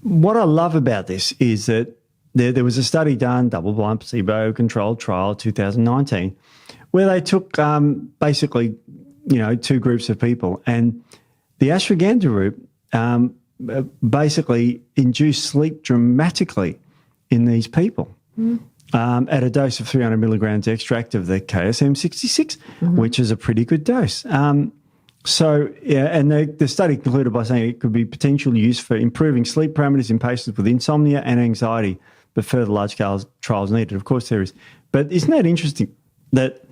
what I love about this is that there was a study done, double-blind placebo-controlled trial, 2019, where they took basically, two groups of people. And the ashwagandha root basically induced sleep dramatically in these people at a dose of 300 milligrams extract of the KSM-66, which is a pretty good dose. And the study concluded by saying it could be potential use for improving sleep parameters in patients with insomnia and anxiety, but further large-scale trials needed. Of course there is. But isn't that interesting that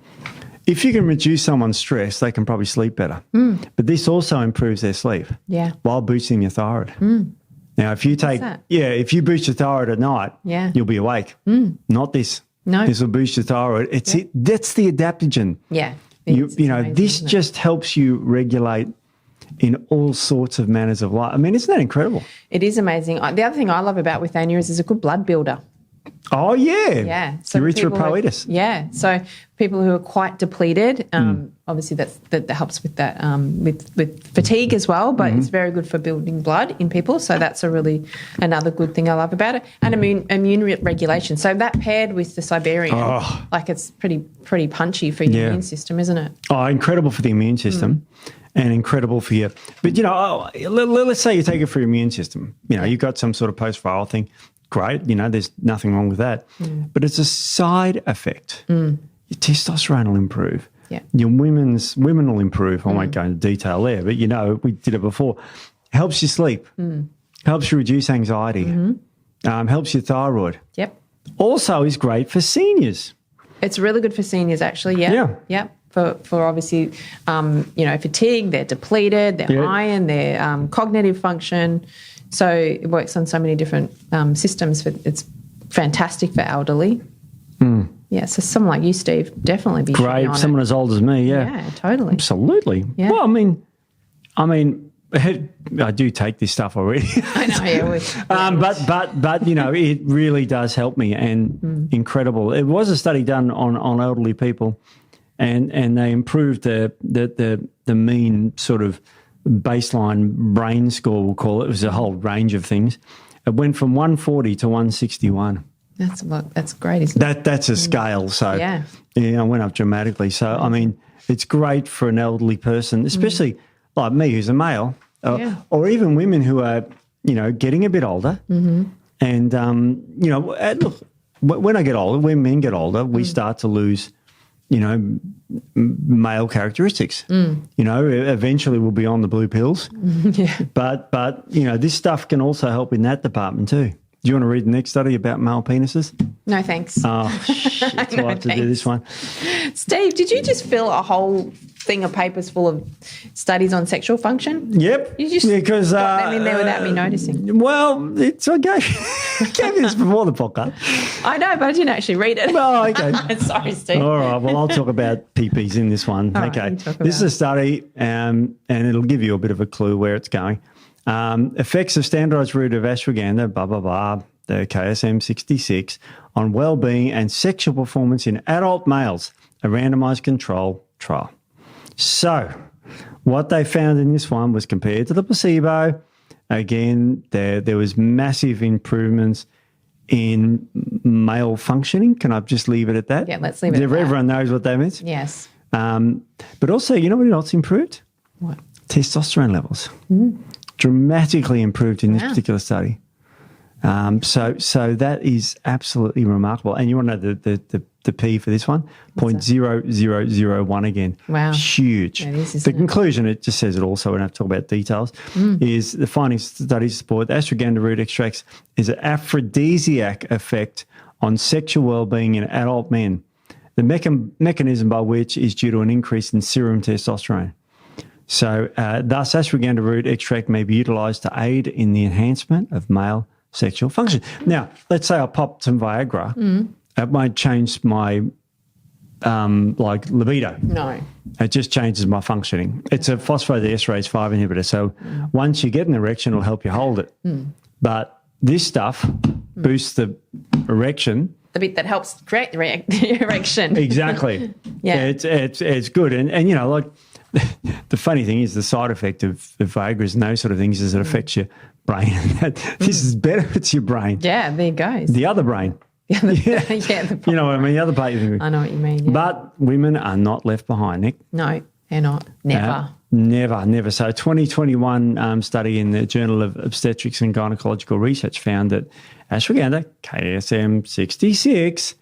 if you can reduce someone's stress, they can probably sleep better. But this also improves their sleep while boosting your thyroid. Now, if you if you boost your thyroid at night, you'll be awake. Not this. No. This will boost your thyroid. That's the adaptogen. Yeah. Amazing, this just helps you regulate in all sorts of manners of life. I mean, isn't that incredible? It is amazing. The other thing I love about Withania is it's a good blood builder. Oh, yeah. Yeah. So erythropoiesis. So people who are quite depleted, obviously that helps with that, with fatigue as well, but it's very good for building blood in people. So that's another good thing I love about it. And immune regulation. So that paired with the Siberian, it's pretty punchy for your immune system, isn't it? Oh, incredible for the immune system. And incredible for you. But, let's say you take it for your immune system. You've got some sort of post-viral thing. Great, there's nothing wrong with that. But it's a side effect. Your testosterone will improve. Yeah. Your women will improve. I won't go into detail there, but we did it before. Helps you sleep. Helps you reduce anxiety. Helps your thyroid. Yep. Also is great for seniors. It's really good for seniors, actually. Yeah. Yep. For obviously, fatigue, they're depleted, their iron, their cognitive function. So it works on so many different systems. It's fantastic for elderly. Yeah, so someone like you, Steve, definitely be great. Someone as old as me, Yeah, totally. Absolutely. Yeah. Well, I mean, I do take this stuff already. I know, but it really does help me, and incredible. It was a study done on elderly people, and they improved the mean sort of baseline brain score, we'll call it. It was a whole range of things. It went from 140 to 161. That's great, isn't it? That's a scale. So it went up dramatically. So I mean, it's great for an elderly person, especially like me, who's a male, or even women who are getting a bit older. And look, when I get older, when men get older, we start to lose male characteristics. Eventually we'll be on the blue pills. But this stuff can also help in that department too. Do you want to read the next study about male penises? No, thanks. Oh, shit. So I have to do this one. Steve, did you just fill a whole thing of papers full of studies on sexual function? Yep. You just got them in there without me noticing. Well, it's okay. I gave you this before the podcast. I know, but I didn't actually read it. Oh, okay. Sorry, Steve. All right. Well, I'll talk about PPs in this one. All okay. Right, this is a study, and it'll give you a bit of a clue where it's going. Effects of standardized route of ashwagandha, blah, blah, blah, the KSM-66, on well-being and sexual performance in adult males, a randomized control trial. So what they found in this one was compared to the placebo, again, there was massive improvements in male functioning. Can I just leave it at that? Yeah, let's leave it at that. Everyone knows what that means? Yes. But also, you know what else improved? What? Testosterone levels. Dramatically improved in this particular study. So that is absolutely remarkable. And you want to know the P for this one? 0.0001 again. Wow. Huge. That is, the conclusion, it just says it also, we don't have to talk about details, is the findings of studies support ashwagandha root extracts is an aphrodisiac effect on sexual well-being in adult men. The mechanism by which is due to an increase in serum testosterone. So thus ashwagandha root extract may be utilised to aid in the enhancement of male sexual function. Now, let's say I popped some Viagra. It won't change my libido. No. It just changes my functioning. It's a phosphodiesterase 5 inhibitor. So once you get an erection, it'll help you hold it. But this stuff boosts the erection. The bit that helps create the erection. Exactly. Yeah. It's good. And you know, like the funny thing is the side effect of Viagra and those sort of things is it affects your brain. This is better if it's your brain. Yeah, there goes. The other brain. Yeah, the you know what I mean? The other part. I know what you mean. Yeah. But women are not left behind, Nick. No, they're not. Never. Never. So a 2021 study in the Journal of Obstetrics and Gynecological Research found that ashwagandha, KSM 66,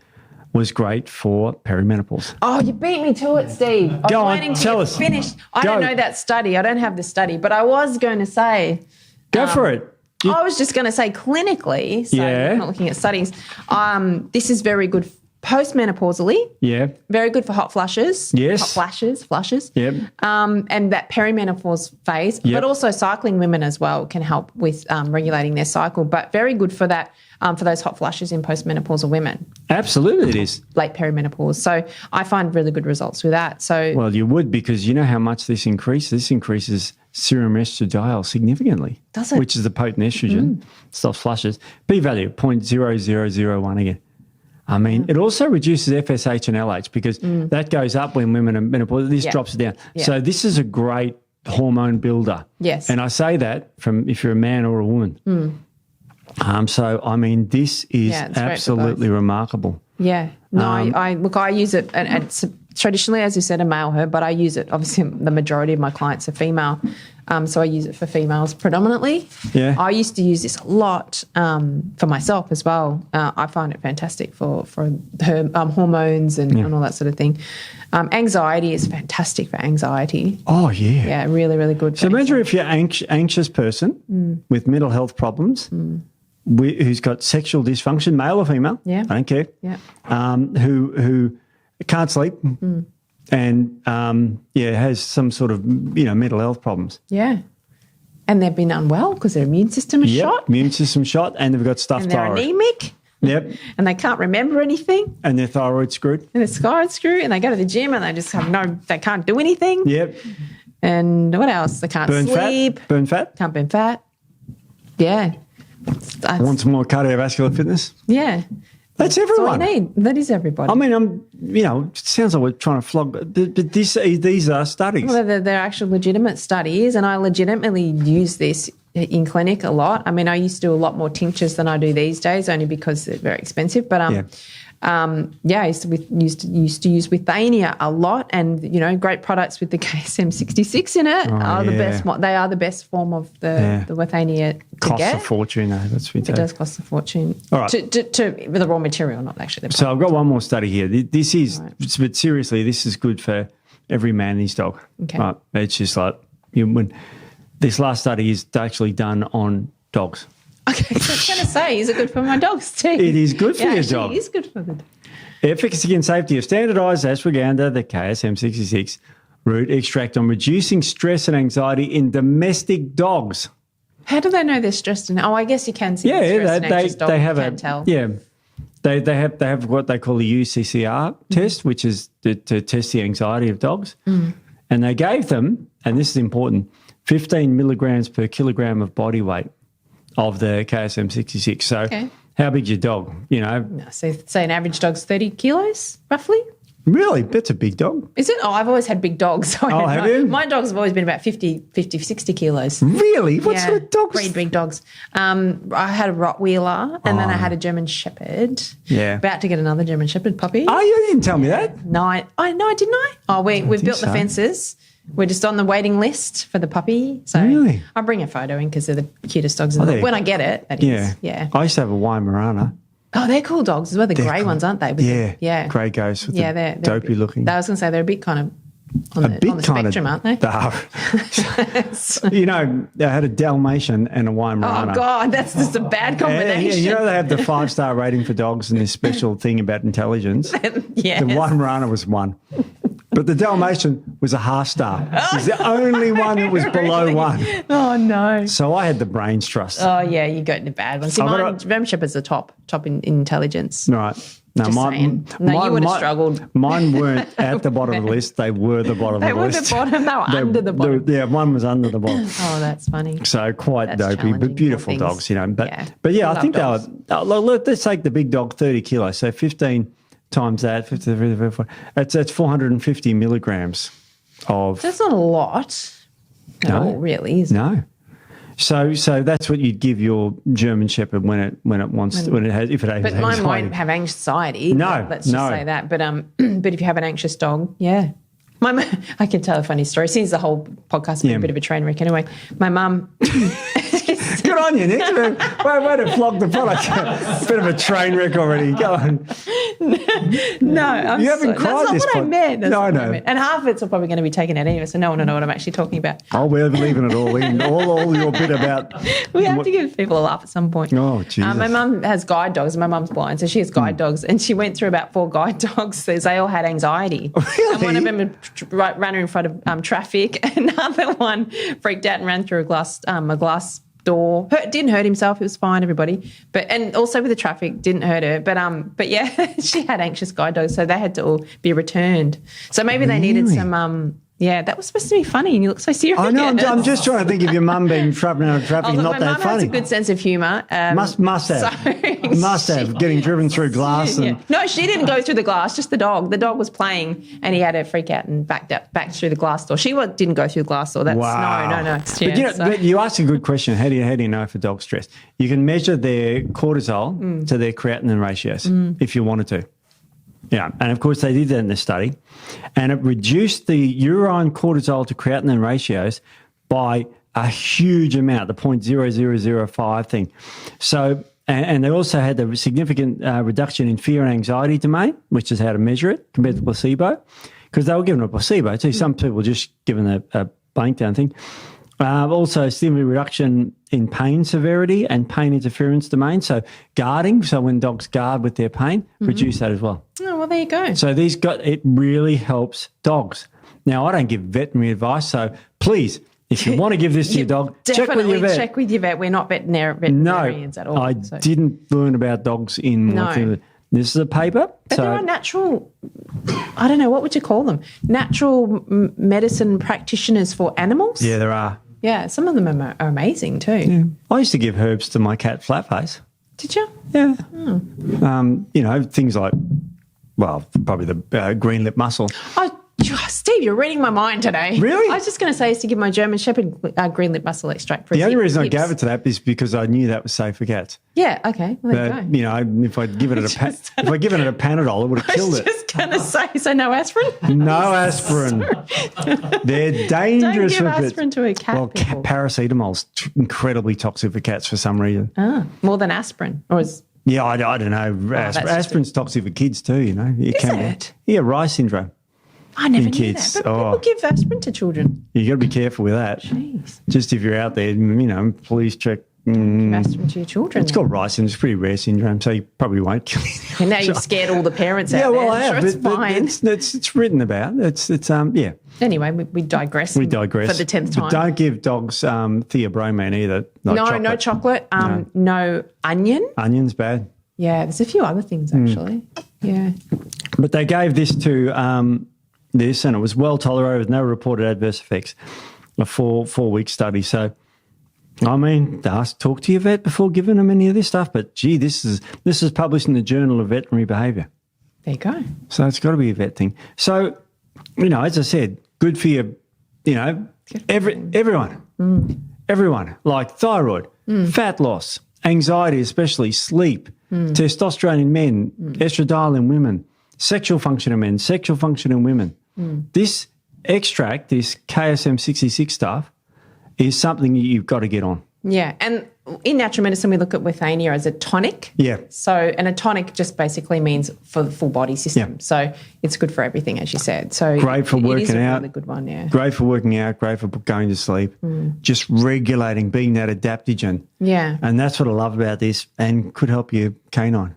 was great for perimenopause. Oh, you beat me to it, Steve. I was waiting to tell get us. finished. I don't know that study. I don't have the study, but I was going to say. Go for it. I was just going to say clinically, so I'm not looking at studies, this is very good postmenopausally. Yeah. Very good for hot flushes. Yes. Hot flushes. Yep. And that perimenopause phase, but also cycling women as well can help with regulating their cycle, but very good for that, for those hot flushes in postmenopausal women. Absolutely it is. Late perimenopause. So I find really good results with that. So well, you would, because you know how much this increases. This increases serum estradiol significantly. Does it? Which is the potent estrogen. Stops flushes. P-value, 0.0001 again. I mean, it also reduces FSH and LH because that goes up when women are menopausal. This drops it down. Yeah. So this is a great hormone builder. Yes. And I say that from if you're a man or a woman. So, I mean, this is absolutely remarkable. Yeah. No, I use it, and it's traditionally, as you said, a male herb, but I use it. Obviously, the majority of my clients are female, so I use it for females predominantly. Yeah. I used to use this a lot for myself as well. I find it fantastic for her hormones and all that sort of thing. Anxiety is fantastic for anxiety. Oh, yeah. Yeah, really, really good. So imagine if you're an anxious person with mental health problems, who's got sexual dysfunction, male or female, I don't care, who can't sleep and, has some sort of, mental health problems. Yeah. And they've been unwell because their immune system is shot. Immune system shot, and they've got stuffed thyroid. And they're anemic. Yep. And they can't remember anything. And their thyroid's screwed. And their thyroid's screwed, and they go to the gym and they just they can't do anything. Yep. And what else? They can't sleep. Burn fat. Can't burn fat. Yeah. Want some more cardiovascular fitness? Yeah. That's everyone. That's all you need. That is everybody. I mean, it sounds like we're trying to flog, but these are studies. Well, they're actual legitimate studies, and I legitimately use this in clinic a lot. I mean, I used to do a lot more tinctures than I do these days, only because they're very expensive. But I used to use Withania a lot, and great products with the KSM 66 in it are the best. They are the best form of the Withania to costs get. Costs a fortune, though. That's fantastic. It does cost a fortune. All right. To the raw material, not actually the product. So I've got one more study here. This is, but seriously, this is good for every man and his dog. Okay. Right. It's just like when this last study is actually done on dogs. Okay, so I was going to say, is it good for my dogs too? It is good for your dog. It is good for the dog. Efficacy and safety of standardised ashwagandha, the KSM 66 root extract on reducing stress and anxiety in domestic dogs. How do they know they're stressed? I guess you can see stress and anxious dogs. You can tell. Yeah, they have what they call the UCCR test, which is to test the anxiety of dogs. And they gave them, and this is important, 15 milligrams per kilogram of body weight of the KSM 66. So how big's your dog? So say an average dog's 30 kilos, roughly. Really? That's a big dog. Is it? Oh, I've always had big dogs. So have you? My dogs have always been about 50, 60 kilos. Really? What sort of dogs? Breed big dogs. I had a Rottweiler, and then I had a German Shepherd. Yeah. About to get another German Shepherd puppy. Oh, you didn't tell me that. No, didn't I? Oh, we've built the fences. We're just on the waiting list for the puppy. So really? I'll bring a photo in because they're the cutest dogs in the world. When I get it, that is. Yeah. I used to have a Weimaraner. Oh, they're cool dogs as well. The grey ones, aren't they? Yeah. Grey ghosts with the dopey looking. I was going to say they're a bit kind of on the spectrum, aren't they? I had a Dalmatian and a Weimaraner. Oh, God, that's just a bad combination. They have the 5-star rating for dogs and this special thing about intelligence. The Weimaraner was one. But the Dalmatian was a half star. It was the only one that was below 1. Oh, no. So I had the brains trust. Oh, yeah, you got the bad ones. See, German Shepherd's the top in intelligence. Right. No, You would have struggled. Mine weren't at the bottom of the list. They were the bottom of the list. They were the bottom. They were under the bottom. Yeah, one was under the bottom. Oh, that's funny. So quite That's dopey, but beautiful challenging dogs, you know. But things. yeah, I I love think dogs. let's take the big dog, 30 kilos. So 15 times that, 50, that's 450 milligrams of. That's not a lot. No, really, is it? No. So that's what you'd give your German Shepherd when it has if it has But mine anxiety. won't have anxiety. No, let's just say that. But but if you have an anxious dog, yeah. I can tell a funny story. Since the whole podcast has been a bit of a train wreck anyway. My mum. Good on you, Nick. Way to flog the product. Bit of a train wreck already. Go on. No, you haven't cried that's this not what I meant. That's No, I not what know. meant. And half of it's probably going to be taken out anyway, so no one will know what I'm actually talking about. Oh, we're leaving it all in. All your bit about. We have to give people a laugh at some point. Oh, Jesus. My mum has guide dogs. My mum's blind, so she has guide dogs. And she went through about 4 guide dogs. They all had anxiety. Really? And one of them ran in front of traffic. Another one freaked out and ran through a glass door. Didn't hurt himself. It was fine, everybody. And also with the traffic, didn't hurt her. But yeah, she had anxious guide dogs, so they had to all be returned. So maybe they needed some. Yeah, that was supposed to be funny, and you look so serious. I know. I'm just trying to think of your mum being trapped out of traffic. Not that my mum funny. has a good sense of humour. Must have. Must have. Getting driven through glass. And... Yeah. No, she didn't go through the glass, just the dog. The dog was playing and he had her freak out and back through the glass door. She didn't go through the glass door. That's wow. No. But but you asked a good question. How do you know for dog stress? You can measure their cortisol to their creatinine ratios if you wanted to. Yeah, and of course they did that in the study, and it reduced the urine cortisol to creatinine ratios by a huge amount, the 0.0005 thing. So, and they also had a significant reduction in fear and anxiety domain, which is how to measure it compared to placebo, because they were given a placebo too. Some people were just given a blank down thing. Also, significant reduction in pain severity and pain interference domain. So guarding, so when dogs guard with their pain, reduce that as well. Oh, well, there you go. So it really helps dogs. Now, I don't give veterinary advice, so please, if you want to give this to your dog, check with your vet. Check with your vet. We're not veterinarians at all. I didn't learn about dogs in This is a paper. But there are natural, I don't know, what would you call them? Natural medicine practitioners for animals? Yeah, there are. Yeah, some of them are amazing too. Yeah. I used to give herbs to my cat Flatface. Did you? Yeah. Oh. Things like, well, probably the green lip mussel. Oh, Steve, you're reading my mind today. Really? I was just going to say is to give my German Shepherd green lip mussel extract for the only reason hips. I gave it to that is because I knew that was safe for cats. Yeah, okay. Well, there you go. If I'd given it a Panadol, it would have killed it. I was just going to say, so no aspirin? No aspirin. They're dangerous. Don't give aspirin to a cat. Well, paracetamol's incredibly toxic for cats for some reason. More than aspirin, or is? Yeah, I don't know. Aspirin's toxic for kids too. Is it? Yeah, Rye syndrome. I never knew kids. that. But people give aspirin to children. You got to be careful with that. Jeez. Just if you're out there, please check. Give aspirin to your children. It's called Rye syndrome. It's a pretty rare syndrome, so you probably won't kill you. And now you've scared all the parents out there. Yeah, well, I have. Sure, it's fine. It's written about. Yeah. Anyway, we digress. We digress. For the 10th time. But don't give dogs theobromine either. No chocolate. No onion. Onion's bad. Yeah, there's a few other things actually. Yeah. But they gave this to this, and it was well tolerated with no reported adverse effects. A 4-week study. So, I mean, talk to your vet before giving them any of this stuff. But gee, this is published in the Journal of Veterinary Behaviour. There you go. So it's got to be a vet thing. So, as I said, good for your, everyone, like thyroid, fat loss, anxiety, especially sleep, testosterone in men, estradiol in women, sexual function in men, sexual function in women. This extract, this KSM-66 stuff, is something you've got to get on. Yeah, and in natural medicine, we look at Withania as a tonic. Yeah. So, and a tonic just basically means for the full body system. Yeah. So it's good for everything, as you said. So great for working it is a out. really good one, yeah. Great for working out, great for going to sleep. Just regulating, being that adaptogen. Yeah. And that's what I love about this, and could help your canine.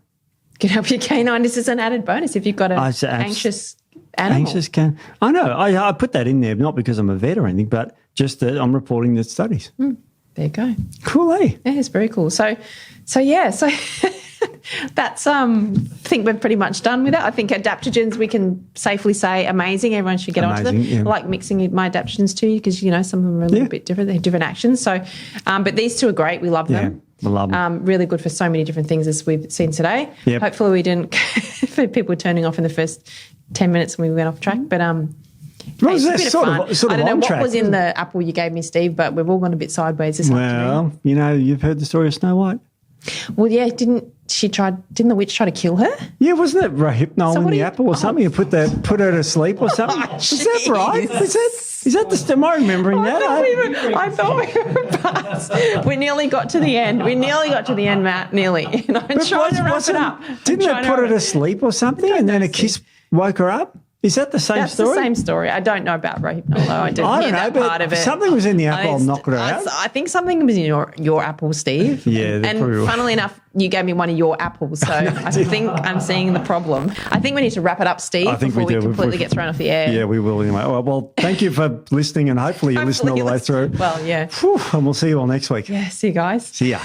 Can help your canine. This is an added bonus if you've got an anxious animal. Anxious can. I know. I put that in there not because I'm a vet or anything, but just that I'm reporting the studies. There you go. Cool, eh? Yeah, it's very cool. So that's I think we're pretty much done with it. I think adaptogens, we can safely say amazing. Everyone should get onto them. Yeah. I like mixing my adaptogens too, because some of them are a little bit different. They have different actions. So, but these two are great. We love them. We love them. Really good for so many different things, as we've seen today. Yep. Hopefully we didn't for people turning off in the first 10 minutes when we went off track. But Well, it's a that's bit sort of of fun. I don't know on what track, was in the apple you gave me, Steve, but we've all gone a bit sideways this afternoon. Well, you've heard the story of Snow White. Well, yeah, didn't the witch try to kill her? Yeah, wasn't it Rohypnol in the apple or something? You put her to sleep or something? Is that right? Is that the am I remembering that? I thought we were past. We nearly got to the end. Matt. Nearly. I'm trying to wrap it up. Didn't they put her to sleep or something, and then a kiss woke her up? Is that the same story? That's the same story. I don't know about Rohypnol, though. I didn't hear that part of it. Something was in the apple, knocked her out. I think something was in your apple, Steve. Yeah, and funnily enough, you gave me one of your apples, so I think I'm seeing the problem. I think we need to wrap it up, Steve, before we completely get thrown off the air. Yeah, we will anyway. Well, thank you for listening, and hopefully you listen all the way through. Well, yeah. And we'll see you all next week. Yeah, see you guys. See ya.